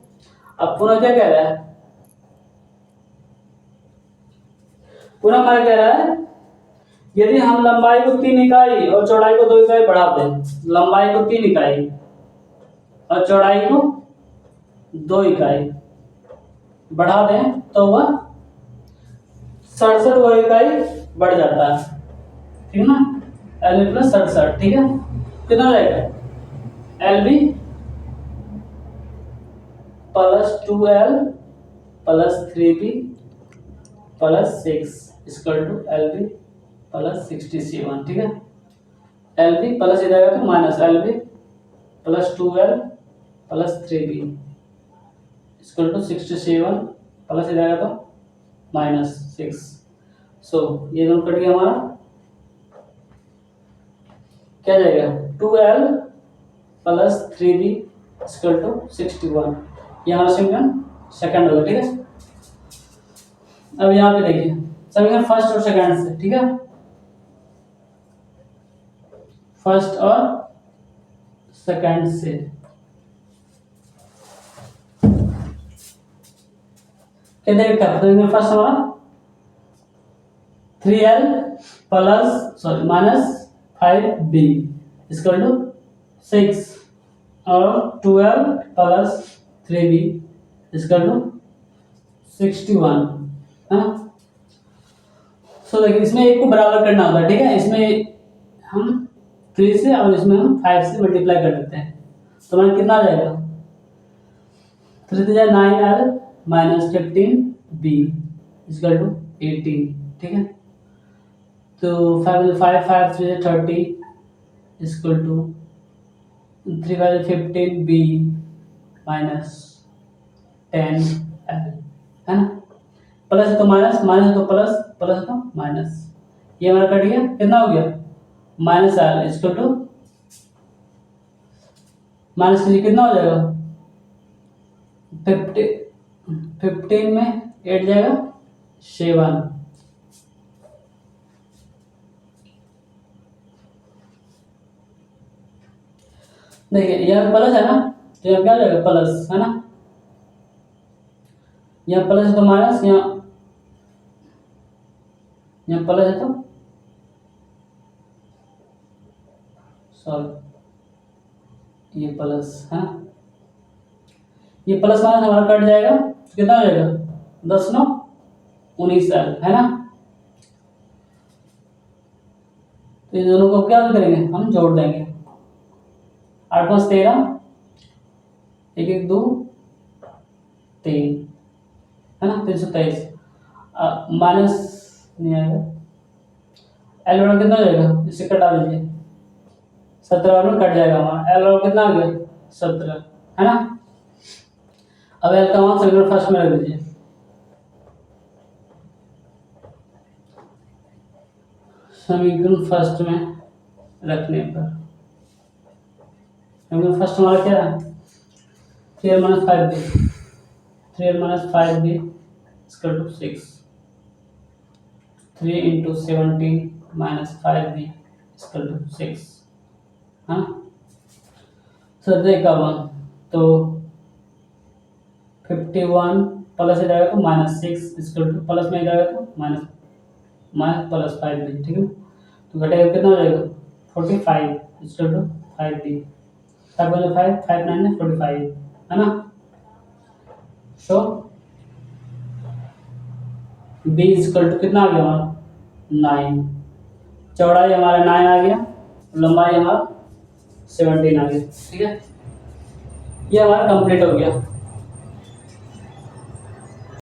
अब पुनः क्या कह रहा है, पुनः हमारा कह रहा है यदि हम लंबाई को 3 इकाई और चौड़ाई को 2 इकाई बढ़ा दें, लंबाई को 3 इकाई और चौड़ाई को 2 इकाई बढ़ा दें तो वह 67 वर्ग इकाई बढ़ जाता है। ठीक है ना, LB प्लस 67। ठीक है, कितना हो जाएगा LB plus 2L plus 3B plus 6 equal to LB plus 67। ठीक है, LB प्लस इधर आएगा तो minus LB plus 2L plus 3B equal to 67 plus इधर आएगा तो -6। सो ये दोनों कट गया हमारा, क्या जाएगा 2L plus 3B equal to 61। ये हमारा समीकरण सेकंड होगा। ठीक है, अब यहाँ पे देखिए समीकरण फर्स्ट और सेकंड से। ठीक है, फर्स्ट और सेकंड से क्या देगा, फर्स्ट हमारा 3L plus -5B equal to 6 और 2L plus 3B equal to 61 है। सो देखिए इसमें एक को बराबर करना होता है। ठीक है, इसमें हम 3 से और इसमें हम 5 से मल्टीप्लाई कर देते हैं, तो हमारा कितना आ जाएगा 3 × 9L -15B इक्वल टू 18। ठीक है, तो 5 5 3 30 इक्वल टू 3 5 15B -10L है ना। प्लस है तो माइनस, माइनस है तो प्लस, प्लस है तो माइनस, ये हमारा कट गया, कितना हो गया -L इक्वल टू माइनस के लिए कितना हो जाएगा 15 में 8 जाएगा 7। देखिए यहाँ प्लस है ना, तो यहाँ क्या हो जाएगा प्लस है ना, यहाँ प्लस है तो माइनस, यहाँ प्लस है तो सॉरी ये प्लस है ना, ये प्लस माइनस हमारा कट जाएगा तो कितना हो जाएगा 10 9 19L है ना। तो ये दोनों को क्या करेंगे, हम जोड़ देंगे। 8 5 13, 1 1 2 3, है ना, 323। माइनस नहीं आएगा, एल बराबर कितना हो जाएगा, इसे कटा दीजिए, 17 में कट जाएगा हमारा, एल बराबर कितना आ गया 17, है ना। अब एल का मान समीकरण फर्स्ट में रख दीजिए। समीकरण फर्स्ट में रखने पर समीकरण फर्स्ट हमारा क्या है, 3 - 5b, 3 - 5b = 6, 3 × 17 - 5b = 6, हाँ। का वन तो 51 प्लस हो जाएगा तो -6 प्लस में जाएगा तो माइनस प्लस 5b, ठीक है। तो घटेगा कितना हो जाएगा 45 = 5b, 5 × 5 5 9 45, है ना। सो b = कितना आ गया हमारा 9, चौड़ाई हमारा 9 आ गया, लंबाई हमारा 17 आ गया, ठीक है। ये हमारा कंप्लीट हो गया।